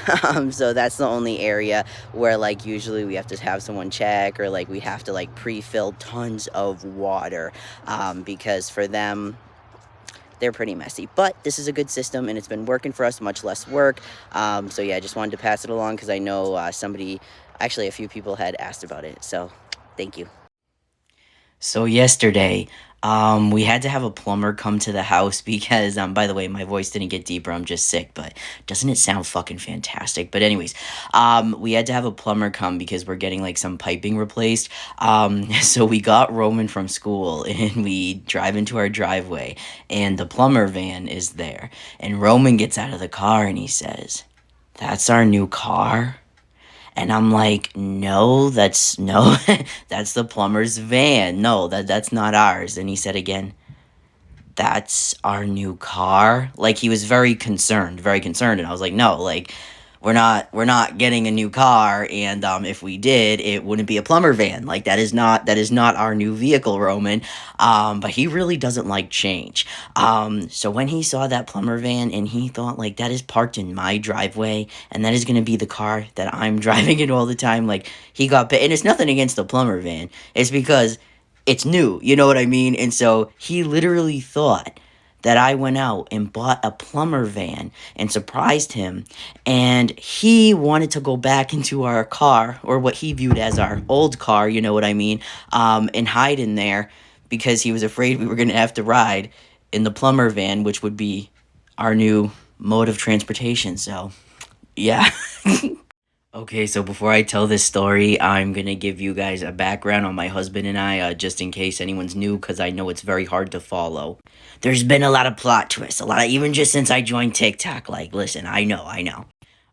So that's the only area where, like, usually we have to have someone check, or, like, we have to, like, pre-fill tons of water, because for them, they're pretty messy. But this is a good system, and it's been working for us, much less work. So yeah, I just wanted to pass it along because I know a few people had asked about it. So thank you. So yesterday, we had to have a plumber come to the house because, by the way, my voice didn't get deeper. I'm just sick, but doesn't it sound fucking fantastic? But anyways, we had to have a plumber come because we're getting like some piping replaced. So we got Roman from school and we drive into our driveway and the plumber van is there. And Roman gets out of the car and he says, "That's our new car?" And I'm like, no, that's the plumber's van. No, that's not ours. And he said again, that's our new car. Like, he was very concerned. And I was like, no, like, we're not getting a new car, and if we did, it wouldn't be a plumber van. Like, that is not our new vehicle, Roman. But he really doesn't like change. So when he saw that plumber van and he thought, like, that is parked in my driveway and that is gonna be the car that I'm driving in all the time, like, he got and it's nothing against the plumber van. It's because it's new, you know what I mean? And so he literally thought that I went out and bought a plumber van and surprised him, and he wanted to go back into our car, or what he viewed as our old car, you know what I mean, and hide in there because he was afraid we were going to have to ride in the plumber van, which would be our new mode of transportation. So yeah. Okay, so before I tell this story, I'm going to give you guys a background on my husband and I, just in case anyone's new, because I know it's very hard to follow. There's been a lot of plot twists, even just since I joined TikTok. Like, listen, I know.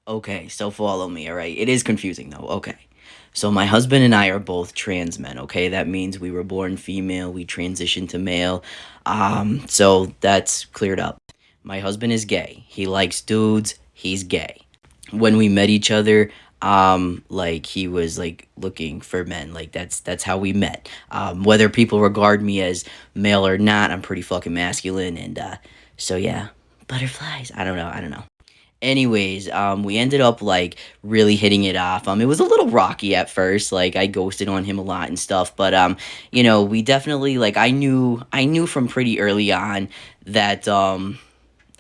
Okay, so follow me, alright? It is confusing, though. Okay. So my husband and I are both trans men, okay? That means we were born female, we transitioned to male. So that's cleared up. My husband is gay. He likes dudes. He's gay. When we met each other, like, he was like looking for men. Like, that's how we met. Whether people regard me as male or not, I'm pretty fucking masculine. And so yeah, butterflies. I don't know. Anyways, we ended up like really hitting it off. It was a little rocky at first. Like, I ghosted on him a lot and stuff, but we definitely, like, I knew from pretty early on that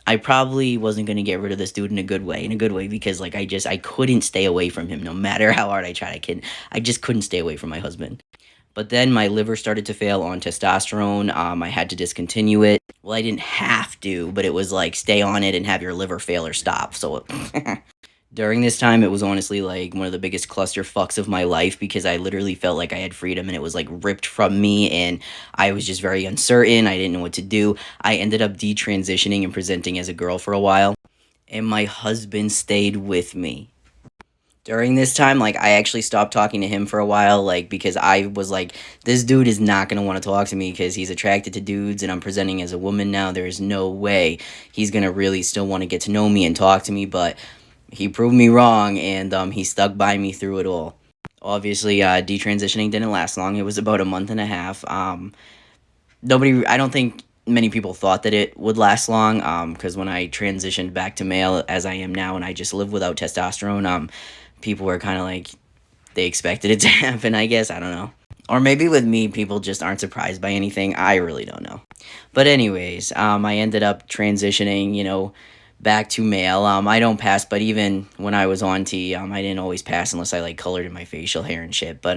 I probably wasn't going to get rid of this dude in a good way, because, like, I couldn't stay away from him no matter how hard I tried. I just couldn't stay away from my husband. But then my liver started to fail on testosterone. I had to discontinue it. Well, I didn't have to, but it was like, stay on it and have your liver fail or stop. So during this time, it was honestly like one of the biggest clusterfucks of my life, because I literally felt like I had freedom and it was like ripped from me, and I was just very uncertain. I didn't know what to do. I ended up detransitioning and presenting as a girl for a while, and my husband stayed with me. During this time, like, I actually stopped talking to him for a while, like, because I was like, this dude is not going to want to talk to me because he's attracted to dudes and I'm presenting as a woman now. There is no way he's going to really still want to get to know me and talk to me, but he proved me wrong, and he stuck by me through it all. Obviously, detransitioning didn't last long. It was about a month and a half. I don't think many people thought that it would last long, because when I transitioned back to male as I am now and I just live without testosterone, people were kind of like, they expected it to happen, I guess. I don't know. Or maybe with me, people just aren't surprised by anything. I really don't know. But anyways, I ended up transitioning, back to male. I don't pass, but even when I was on T, I didn't always pass unless I like colored in my facial hair and shit. But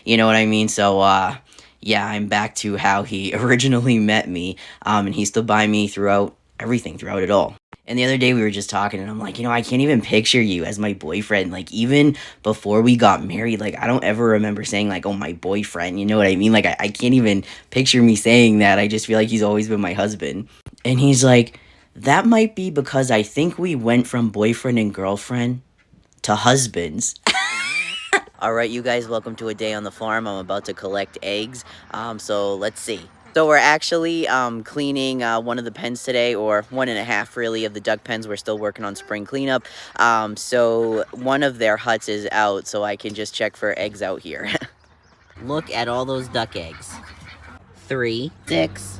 you know what I mean. So yeah, I'm back to how he originally met me. And he stood by me throughout everything, throughout it all. And the other day we were just talking, and I'm like, I can't even picture you as my boyfriend. Like, even before we got married, like, I don't ever remember saying, like, oh, my boyfriend. You know what I mean? Like, I can't even picture me saying that. I just feel like he's always been my husband. And he's like, that might be because I think we went from boyfriend and girlfriend to husbands. All right, you guys, welcome to a day on the farm. I'm about to collect eggs. So let's see. So we're actually cleaning one of the pens today, or 1.5 really of the duck pens. We're still working on spring cleanup. So one of their huts is out, so I can just check for eggs out here. Look at all those duck eggs. 3, 6,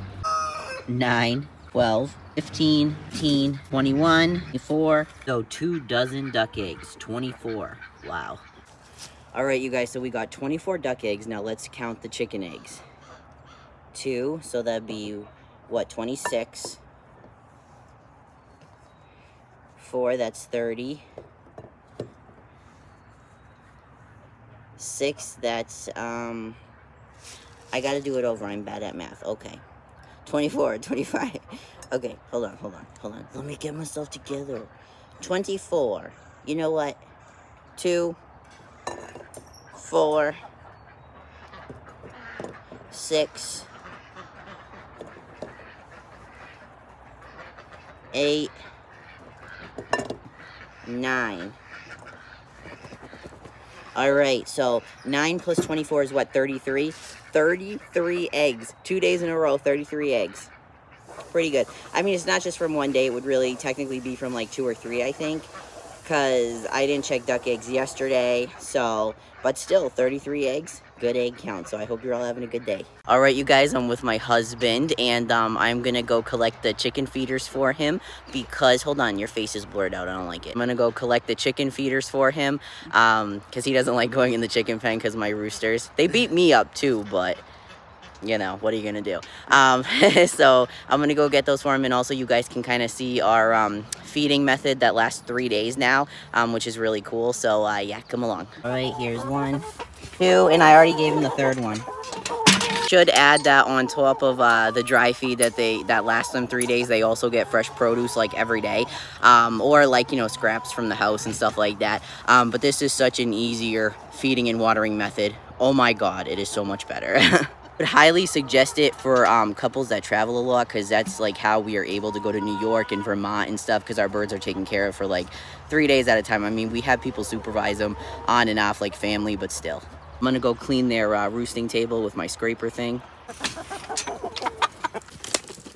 9, 12, 15, 21, 24. So 2 dozen duck eggs, 24. Wow. All right, you guys, so we got 24 duck eggs. Now let's count the chicken eggs. 2, so that'd be, what, 26. 4, that's 30. 6, that's, I gotta do it over. I'm bad at math. Okay. 24, 25. Okay, hold on. Let me get myself together. 24. You know what? 2, 4, 6, 8, 9. All right, so 9 plus 24 is what, 33? 33 eggs. 2 days in a row, 33 eggs. Pretty good. I mean, it's not just from one day. It would really technically be from like 2 or 3, I think, because I didn't check duck eggs yesterday. So, but still, 33 eggs. Good egg count. So I hope you're all having a good day. All right, you guys, I'm with my husband, and I'm gonna go collect the chicken feeders for him because, hold on, your face is blurred out. I don't like it. I'm gonna go collect the chicken feeders for him because he doesn't like going in the chicken pen because my roosters, they beat me up too, but what are you gonna do? So I'm gonna go get those for him, and also you guys can kind of see our feeding method that lasts 3 days now, which is really cool. So yeah, come along. All right, here's 1, 2, and I already gave him the 3rd one. Should add that on top of the dry feed that lasts them 3 days. They also get fresh produce like every day, or like scraps from the house and stuff like that. But this is such an easier feeding and watering method. Oh my god, it is so much better. Would highly suggest it for couples that travel a lot, because that's like how we are able to go to New York and Vermont and stuff, because our birds are taken care of for like 3 days at a time. I mean, we have people supervise them on and off like family, but still. I'm gonna go clean their roosting table with my scraper thing.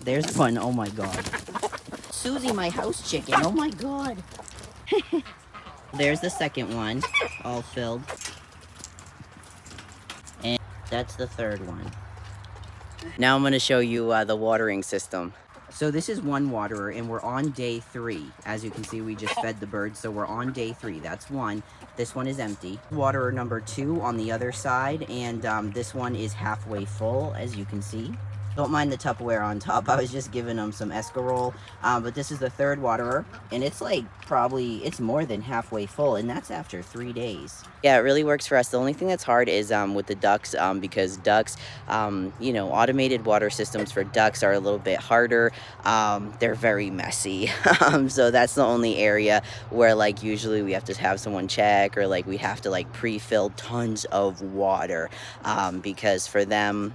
There's one. Oh my god. Susie, my house chicken. Oh my god. There's the second one, all filled. And that's the 3rd one. Now I'm going to show you the watering system. So this is one waterer, and we're on day 3. As you can see, we just fed the birds, so we're on day 3. That's 1. This one is empty. Waterer number 2 on the other side, and this one is halfway full, as you can see. Don't mind the Tupperware on top. I was just giving them some escarole. But this is the 3rd waterer, and it's like it's more than halfway full, and that's after 3 days. Yeah, it really works for us. The only thing that's hard is with the ducks, because ducks, automated water systems for ducks are a little bit harder. They're very messy. So that's the only area where like usually we have to have someone check, or like we have to like pre-fill tons of water, because for them,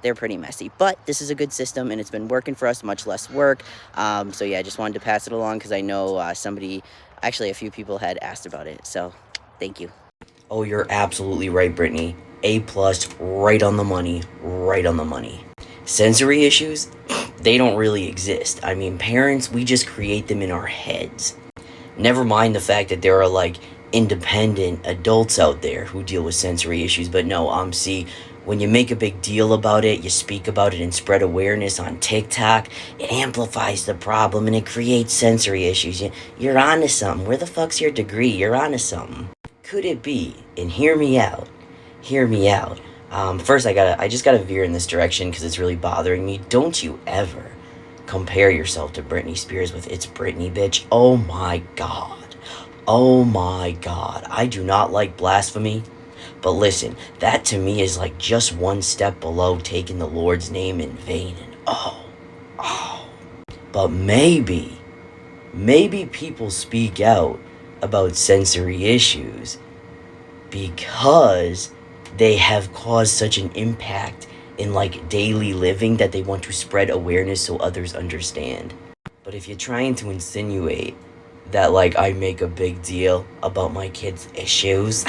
they're pretty messy. But this is a good system, and it's been working for us, much less work. So yeah, I just wanted to pass it along because I know a few people had asked about it. So thank you. Oh, you're absolutely right, Brittany. A+, right on the money, right on the money. Sensory issues, they don't really exist. I mean, parents, we just create them in our heads. Never mind the fact that there are like independent adults out there who deal with sensory issues. But no, see, When you make a big deal about it, you speak about it and spread awareness on TikTok, it amplifies the problem and it creates sensory issues. You're onto something. Where the fuck's your degree? You're onto something. Could it be? And hear me out. Hear me out. First, I just gotta veer in this direction because it's really bothering me. Don't you ever compare yourself to Britney Spears with "It's Britney, bitch." Oh my god. Oh my god. I do not like blasphemy. But listen, that to me is like just one step below taking the Lord's name in vain. And oh. But maybe people speak out about sensory issues because they have caused such an impact in like daily living that they want to spread awareness so others understand. But if you're trying to insinuate that like I make a big deal about my kids' issues,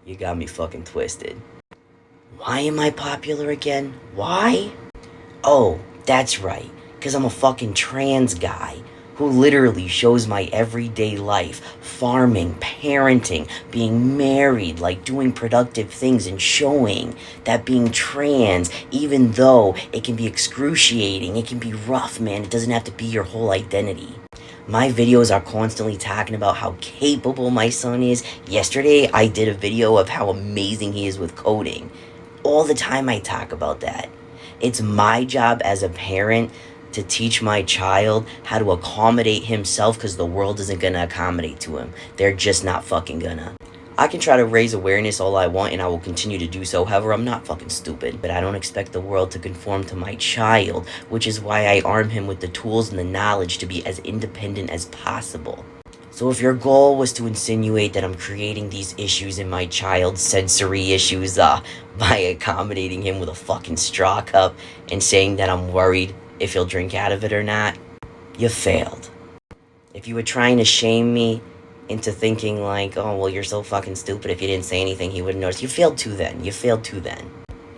you got me fucking twisted. Why am I popular again? Why? Oh, that's right. Because I'm a fucking trans guy who literally shows my everyday life, farming, parenting, being married, like doing productive things and showing that being trans, even though it can be excruciating, it can be rough, man, it doesn't have to be your whole identity. My videos are constantly talking about how capable my son is. Yesterday, I did a video of how amazing he is with coding. All the time I talk about that. It's my job as a parent to teach my child how to accommodate himself because the world isn't gonna accommodate to him. They're just not fucking gonna. I can try to raise awareness all I want and I will continue to do so. However, I'm not fucking stupid, but I don't expect the world to conform to my child, which is why I arm him with the tools and the knowledge to be as independent as possible. So if your goal was to insinuate that I'm creating these issues in my child's sensory issues by accommodating him with a fucking straw cup and saying that I'm worried if he'll drink out of it or not, you failed. If you were trying to shame me into thinking like, oh, well, you're so fucking stupid, if you didn't say anything, he wouldn't notice. You failed too then.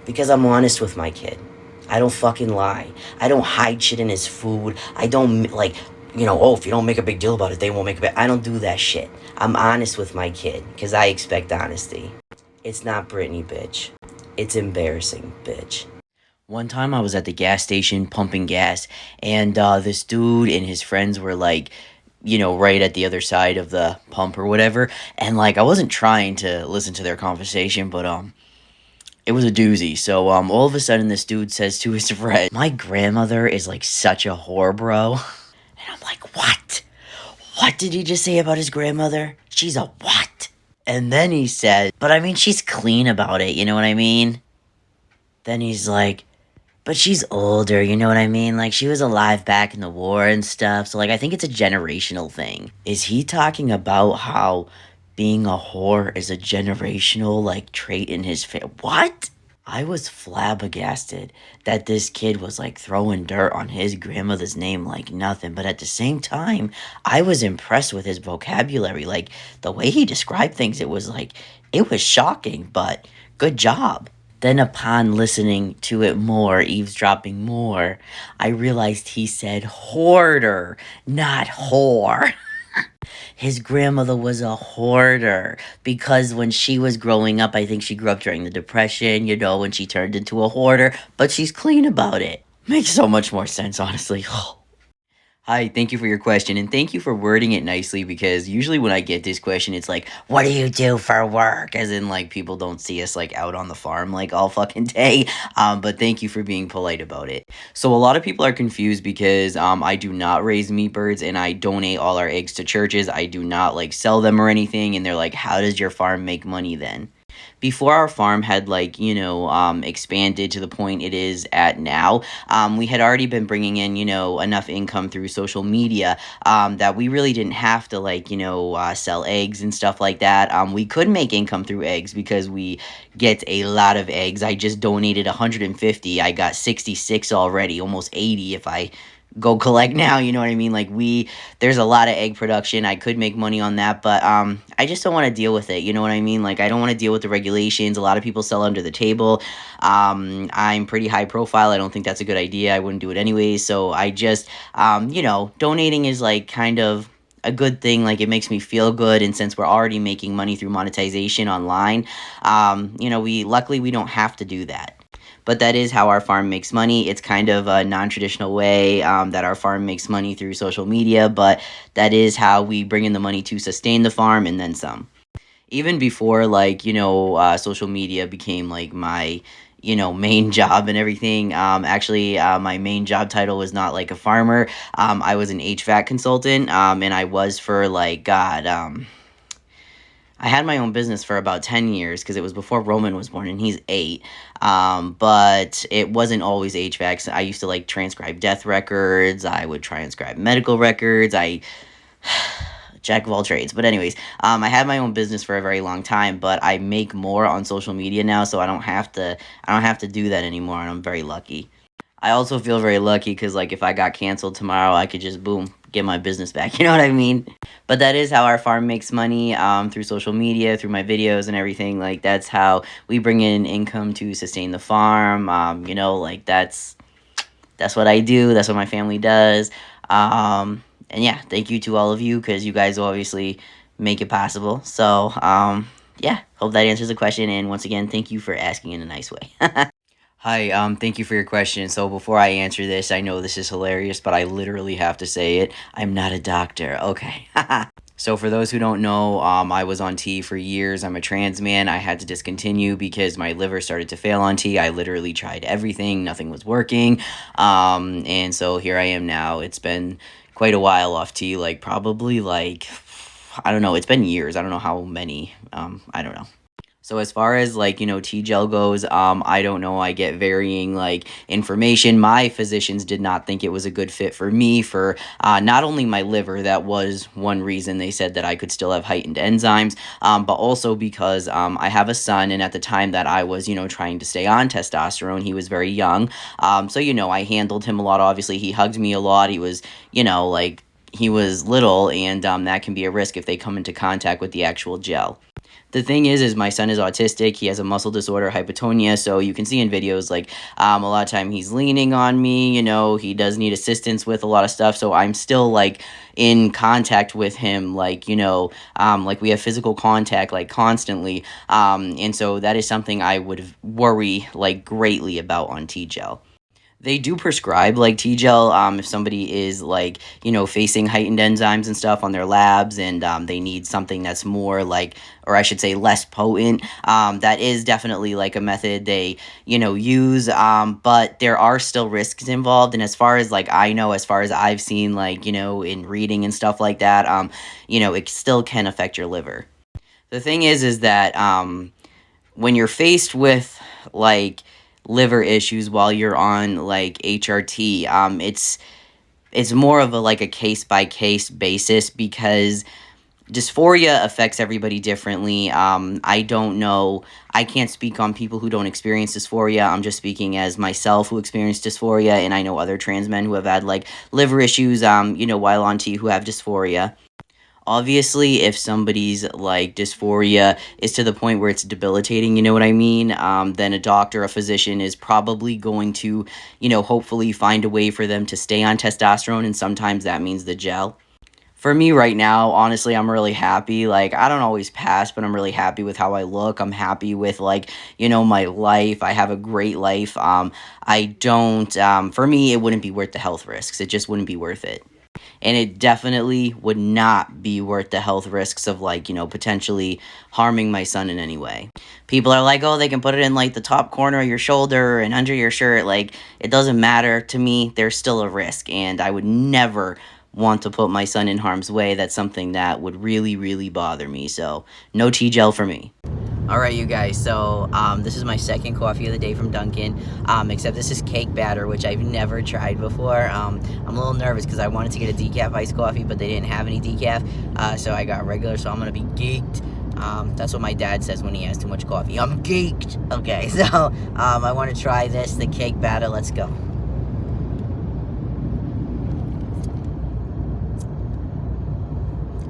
Because I'm honest with my kid. I don't fucking lie. I don't hide shit in his food. I don't, like, oh, if you don't make a big deal about it, they won't make a big... I don't do that shit. I'm honest with my kid, because I expect honesty. It's not Britney, bitch. It's embarrassing, bitch. One time I was at the gas station pumping gas, and this dude and his friends were like, right at the other side of the pump or whatever. And like, I wasn't trying to listen to their conversation, but it was a doozy. So all of a sudden this dude says to his friend, "My grandmother is like such a whore, bro." And I'm like, "What? What did he just say about his grandmother? She's a what?" And then he said, "But I mean, she's clean about it, you know what I mean?" Then he's like, "But she's older, you know what I mean? Like, she was alive back in the war and stuff. So, like, I think it's a generational thing." Is he talking about how being a whore is a generational, like, trait in his family? What? I was flabbergasted that this kid was, like, throwing dirt on his grandmother's name like nothing. But at the same time, I was impressed with his vocabulary. Like, the way he described things, it was shocking, but good job. Then upon listening to it more, eavesdropping more, I realized he said hoarder, not whore. His grandmother was a hoarder because when she was growing up, I think she grew up during the Depression, when she turned into a hoarder, but she's clean about it. Makes so much more sense, honestly. Hi, thank you for your question, and thank you for wording it nicely, because usually when I get this question, it's like, "What do you do for work?" As in, like, people don't see us, like, out on the farm, like, all fucking day, but thank you for being polite about it. So a lot of people are confused because, I do not raise meat birds, and I donate all our eggs to churches. I do not, like, sell them or anything, and they're like, "How does your farm make money then?" Before our farm had expanded to the point it is at now, we had already been bringing in, enough income through social media that we really didn't have to sell eggs and stuff like that. We could make income through eggs because we get a lot of eggs. I just donated 150. I got 66 already, almost 80 if I go collect now, you know what I mean? Like, there's a lot of egg production. I could make money on that, but I just don't want to deal with it, you know what I mean? Like, I don't want to deal with the regulations. A lot of people sell under the table. I'm pretty high profile. I don't think that's a good idea. I wouldn't do it anyways. So I just, donating is like kind of a good thing. Like, it makes me feel good, and since we're already making money through monetization online, luckily we don't have to do that. But that is how our farm makes money. It's kind of a non-traditional way that our farm makes money through social media, but that is how we bring in the money to sustain the farm and then some. Even before, social media became like my main job and everything. Actually, my main job title was not like a farmer. I was an HVAC consultant, and I was for I had my own business for about 10 years because it was before Roman was born, and he's 8. But it wasn't always HVAC. So I used to like transcribe death records. I would transcribe medical records. Jack of all trades. But anyways, I had my own business for a very long time, but I make more on social media now, so I don't have to do that anymore, and I'm very lucky. I also feel very lucky because, like, if I got canceled tomorrow, I could just, boom, get my business back. You know what I mean? But that is how our farm makes money, through social media, through my videos and everything. Like, that's how we bring in income to sustain the farm. That's what I do. That's what my family does. And yeah, thank you to all of you because you guys obviously make it possible. So, yeah, hope that answers the question. And once again, thank you for asking in a nice way. Hi, thank you for your question. So before I answer this, I know this is hilarious, but I literally have to say it. I'm not a doctor. Okay. So for those who don't know, I was on tea for years. I'm a trans man. I had to discontinue because my liver started to fail on tea. I literally tried everything. Nothing was working. And so here I am now. It's been quite a while off tea, like probably like, I don't know. It's been years. I don't know how many. I don't know. So as far as tea gel goes, I don't know. I get varying information. My physicians did not think it was a good fit for me for not only my liver. That was one reason they said that I could still have heightened enzymes, but also because I have a son, and at the time that I was trying to stay on testosterone, he was very young. So I handled him a lot. Obviously, he hugged me a lot. He was he was little, and that can be a risk if they come into contact with the actual gel. The thing is my son is autistic. He has a muscle disorder, hypotonia, so you can see in videos, a lot of time he's leaning on me, he does need assistance with a lot of stuff, so I'm still, in contact with him, we have physical contact, constantly, and so that is something I would worry, greatly about on T-Gel. They do prescribe tea gel if somebody is facing heightened enzymes and stuff on their labs, and they need something that's more or I should say less potent. That is definitely a method they use, but there are still risks involved. And as far as I know, as far as I've seen in reading and stuff like that, it still can affect your liver. The thing is that when you're faced with liver issues while you're on HRT, it's more of a case by case basis because dysphoria affects everybody differently. I don't know. I can't speak on people who don't experience dysphoria. I'm just speaking as myself who experienced dysphoria, and I know other trans men who have had liver issues while on T who have dysphoria. Obviously, if somebody's dysphoria is to the point where it's debilitating, you know what I mean, then a doctor, a physician is probably going to, hopefully find a way for them to stay on testosterone, and sometimes that means the gel. For me right now, honestly, I'm really happy. I don't always pass, but I'm really happy with how I look. I'm happy with, my life. I have a great life. I don't, for me, it wouldn't be worth the health risks. It just wouldn't be worth it. And it definitely would not be worth the health risks of, potentially harming my son in any way. People are like, oh, they can put it in, the top corner of your shoulder and under your shirt. It doesn't matter to me. There's still a risk, and I would never want to put my son in harm's way. That's something that would really, really bother me. So, no T-gel for me. Alright, you guys, so this is my second coffee of the day from Dunkin', except this is cake batter, which I've never tried before. I'm a little nervous because I wanted to get a decaf iced coffee, but they didn't have any decaf, so I got regular, so I'm going to be geeked. That's what my dad says when he has too much coffee. I'm geeked! Okay, so I want to try this, the cake batter. Let's go.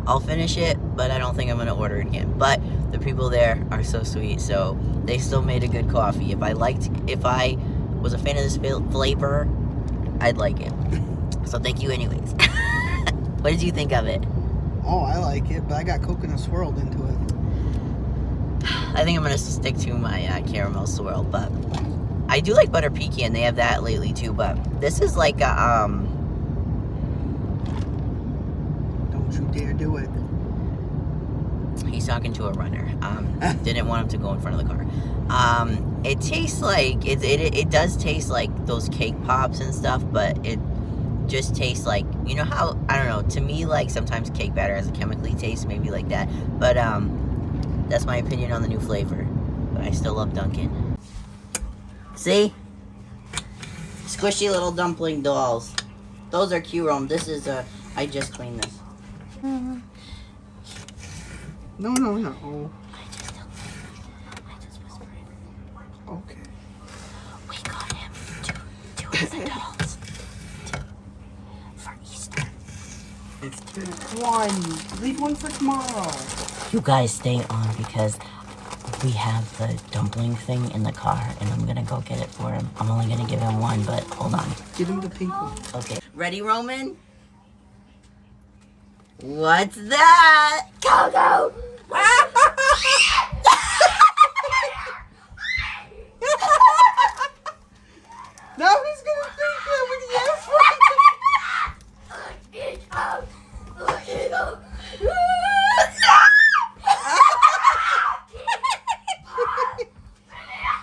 I'll finish it, but I don't think I'm going to order it again. But the people there are so sweet, so they still made a good coffee. If I was a fan of this flavor, I'd like it. So thank you anyways. What did you think of it? Oh, I like it, but I got coconut swirled into it. I think I'm gonna stick to my caramel swirl, but I do like butter pecan. They have that lately too, but this is like a Don't you dare do it. He's talking to a runner. Didn't want him to go in front of the car. It tastes like it does taste like those cake pops and stuff, but it just tastes like, you know how, I don't know, to me, like sometimes cake batter has a chemically taste, maybe like that, but that's my opinion on the new flavor. But I still love Dunkin'. See, squishy little dumpling dolls. Those are cute, Rome. This is I just cleaned this. No. I just whispered. Okay. We got him two of the dolls for Easter. It's been one. Leave one for tomorrow. You guys stay on because we have the dumpling thing in the car and I'm gonna go get it for him. I'm only gonna give him one, but hold on. Give him the pink one. Okay. Ready, Roman? What's that? Go! Now he's gonna think that when he asks for it.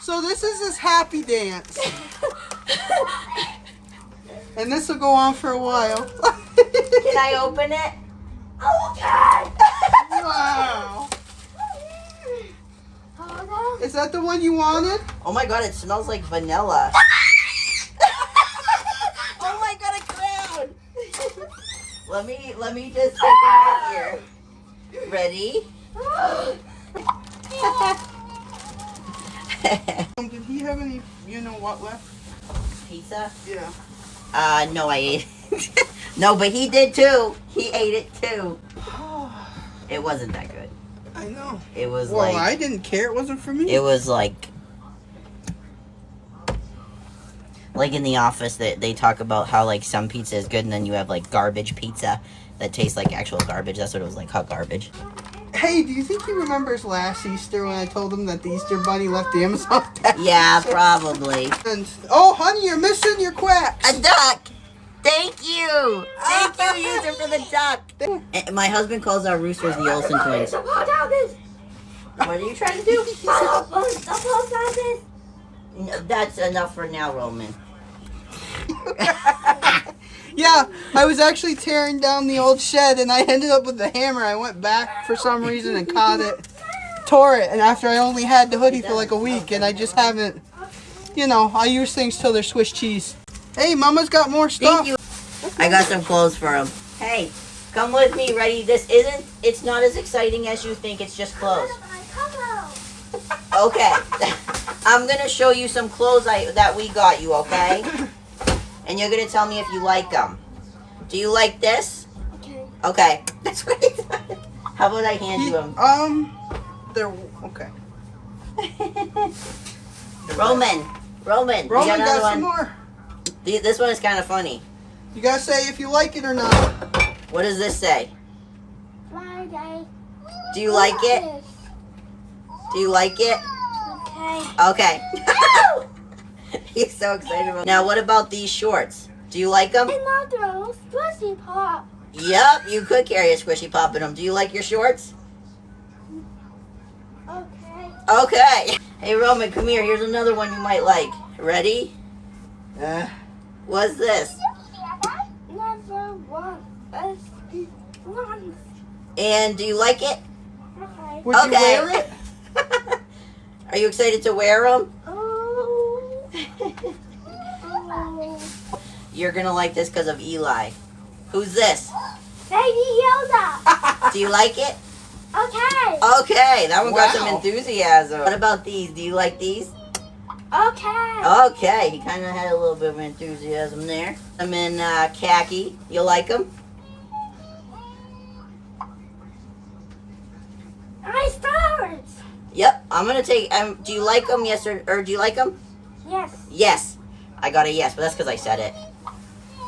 So this is his happy dance. And this will go on for a while. Can I open it? Okay. Wow. Is that the one you wanted? Oh my god, it smells like vanilla. Oh my god, a clown! let me just stick it right here. Ready? Did he have any, you know what left? Pizza? Yeah. No, I ate it. No, but he did too. He ate it too. It wasn't that good. I know. It was Well, like... I didn't care. It wasn't for me. It was like in The Office that they talk about how like some pizza is good and then you have like garbage pizza that tastes like actual garbage. That's what it was like, hot garbage. Hey, do you think he remembers last Easter when I told him that the Easter Bunny left the Amazon package? Yeah, probably. And, oh, honey, you're missing your quacks. A duck! Thank you! Thank you, user, for the duck! And my husband calls our roosters the Olsen twins. What are you trying to do? No, that's enough for now, Roman. Yeah, I was actually tearing down the old shed and I ended up with the hammer. I went back for some reason and caught it. Tore it, and after I only had the hoodie for like a week and I just haven't, you know, I use things till they're Swiss cheese. Hey, Mama's got more stuff. Thank you. I got some clothes for him. Hey, come with me, ready? It's not as exciting as you think, it's just clothes. Okay. I'm gonna show you some clothes that we got you, okay? And you're gonna tell me if you like them. Do you like this? Okay. Okay. That's what he said. How about I hand you them? They're, okay. Roman, Roman you got another got some one? more. This one is kind of funny. You gotta say if you like it or not. What does this say? Friday. Do you like it? Do you like it? Okay. Okay. He's so excited about it. Now, what about these shorts? Do you like them? Another squishy pop. Yep, you could carry a squishy pop in them. Do you like your shorts? Okay. Okay. Hey, Roman, come here. Here's another one you might like. Ready? What's this? Another one. One. And do you like it? Okay. Would you wear it? Are you excited to wear them? Oh. Oh. You're going to like this because of Eli. Who's this? Baby Yoda. Do you like it? Okay. Okay, that one got some Wow. enthusiasm. What about these? Do you like these? Okay. Okay, he kind of had a little bit of enthusiasm there. I'm in khaki. You like them? My stars. Yep, I'm going to take... do you like them? Yes, or do you like them? Yes. Yes. I got a yes, but that's because I said it.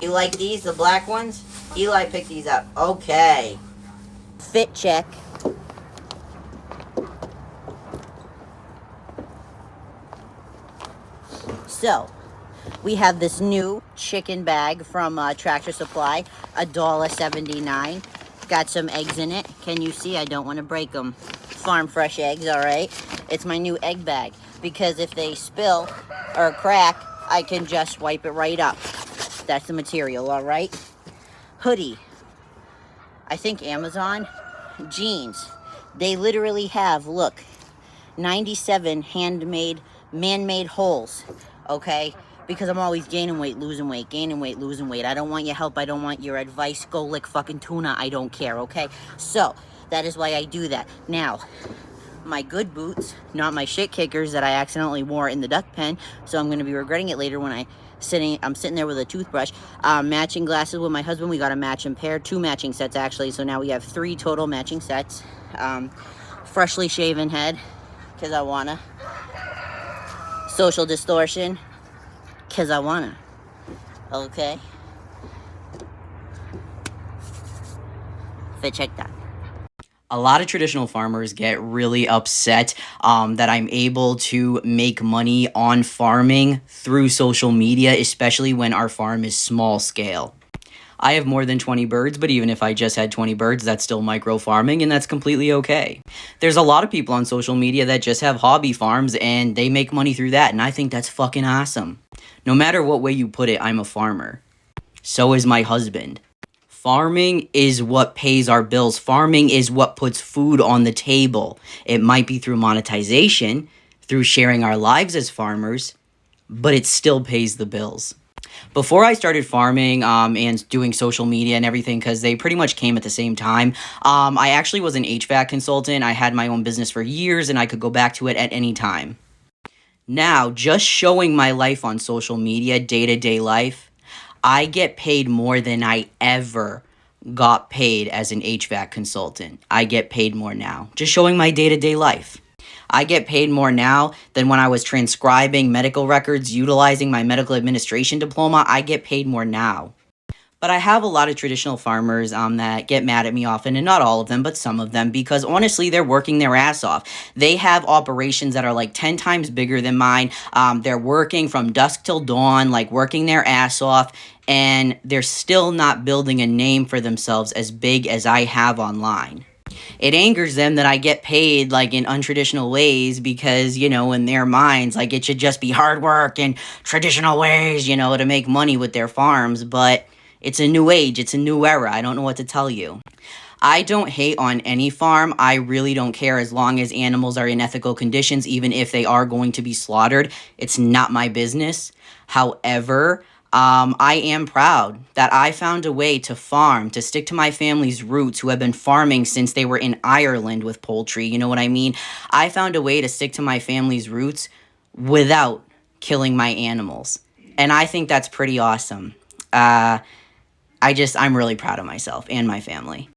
You like these, the black ones? Eli picked these up. Okay. Fit check. So, we have this new chicken bag from Tractor Supply, $1.79. Got some eggs in it. Can you see? I don't want to break them. Farm fresh eggs, all right? It's my new egg bag because if they spill or crack, I can just wipe it right up. That's the material, all right? Hoodie. I think Amazon. Jeans. They literally have, look, 97 handmade, man-made holes, okay? Because I'm always gaining weight, losing weight, gaining weight, losing weight. I don't want your help. I don't want your advice. Go lick fucking tuna. I don't care, okay? So, that is why I do that. Now, my good boots, not my shit kickers that I accidentally wore in the duck pen, so I'm going to be regretting it later when I'm sitting there with a toothbrush. Matching glasses with my husband. We got a matching pair, 2 matching sets actually, so now we have 3 total matching sets. Freshly shaven head, because I wanna. Social distortion, because I wanna. Okay? Fit check that. A lot of traditional farmers get really upset that I'm able to make money on farming through social media, especially when our farm is small scale. I have more than 20 birds, but even if I just had 20 birds, that's still micro farming, and that's completely okay. There's a lot of people on social media that just have hobby farms, and they make money through that, and I think that's fucking awesome. No matter what way you put it, I'm a farmer. So is my husband. Farming is what pays our bills. Farming is what puts food on the table. It might be through monetization, through sharing our lives as farmers, but it still pays the bills. Before I started farming and doing social media and everything, because they pretty much came at the same time, I actually was an HVAC consultant. I had my own business for years, and I could go back to it at any time. Now, just showing my life on social media, day-to-day life, I get paid more than I ever got paid as an HVAC consultant. I get paid more now, just showing my day-to-day life. I get paid more now than when I was transcribing medical records, utilizing my medical administration diploma. I get paid more now. But I have a lot of traditional farmers that get mad at me often, and not all of them, but some of them, because honestly, they're working their ass off. They have operations that are like 10 times bigger than mine. They're working from dusk till dawn, like working their ass off, and they're still not building a name for themselves as big as I have online. It angers them that I get paid like in untraditional ways because, you know, in their minds, like it should just be hard work and traditional ways, you know, to make money with their farms, but it's a new age. It's a new era. I don't know what to tell you. I don't hate on any farm. I really don't care as long as animals are in ethical conditions, even if they are going to be slaughtered. It's not my business. However, I am proud that I found a way to farm, to stick to my family's roots who have been farming since they were in Ireland with poultry. You know what I mean? I found a way to stick to my family's roots without killing my animals. And I think that's pretty awesome. I'm really proud of myself and my family.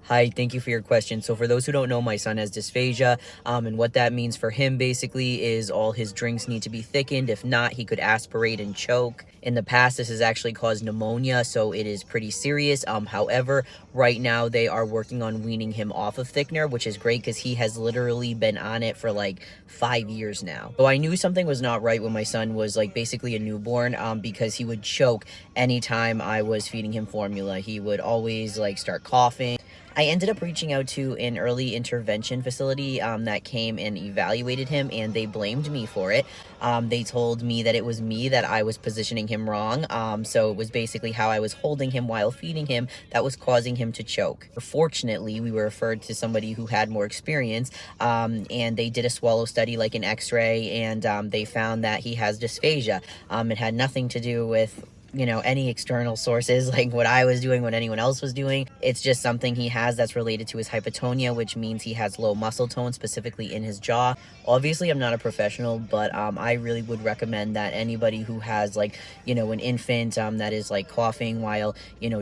Hi, thank you for your question. So for those who don't know, my son has dysphagia, and what that means for him basically is all his drinks need to be thickened. If not, he could aspirate and choke. In the past, this has actually caused pneumonia, so it is pretty serious. However, right now they are working on weaning him off of thickener, which is great because he has literally been on it for like 5 years now. So I knew something was not right when my son was like basically a newborn, because he would choke anytime I was feeding him formula. He would always like start coughing. I ended up reaching out to an early intervention facility that came and evaluated him, and they blamed me for it. They told me that it was me, that I was positioning him wrong. So it was basically how I was holding him while feeding him that was causing him to choke. Fortunately, we were referred to somebody who had more experience, and they did a swallow study, like an x-ray, and they found that he has dysphagia. It had nothing to do with any external sources like what I was doing, what anyone else was doing. It's just something he has that's related to his hypotonia, which means he has low muscle tone, specifically in his jaw. Obviously, I'm not a professional, but I really would recommend that anybody who has an infant that is coughing while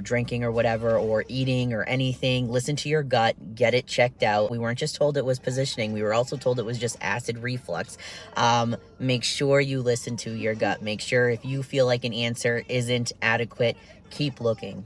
drinking or whatever, or eating or anything, listen to your gut, get it checked out. We weren't just told it was positioning, we were also told it was just acid reflux. Make sure you listen to your gut. Make sure if you feel like an answer isn't adequate, keep looking.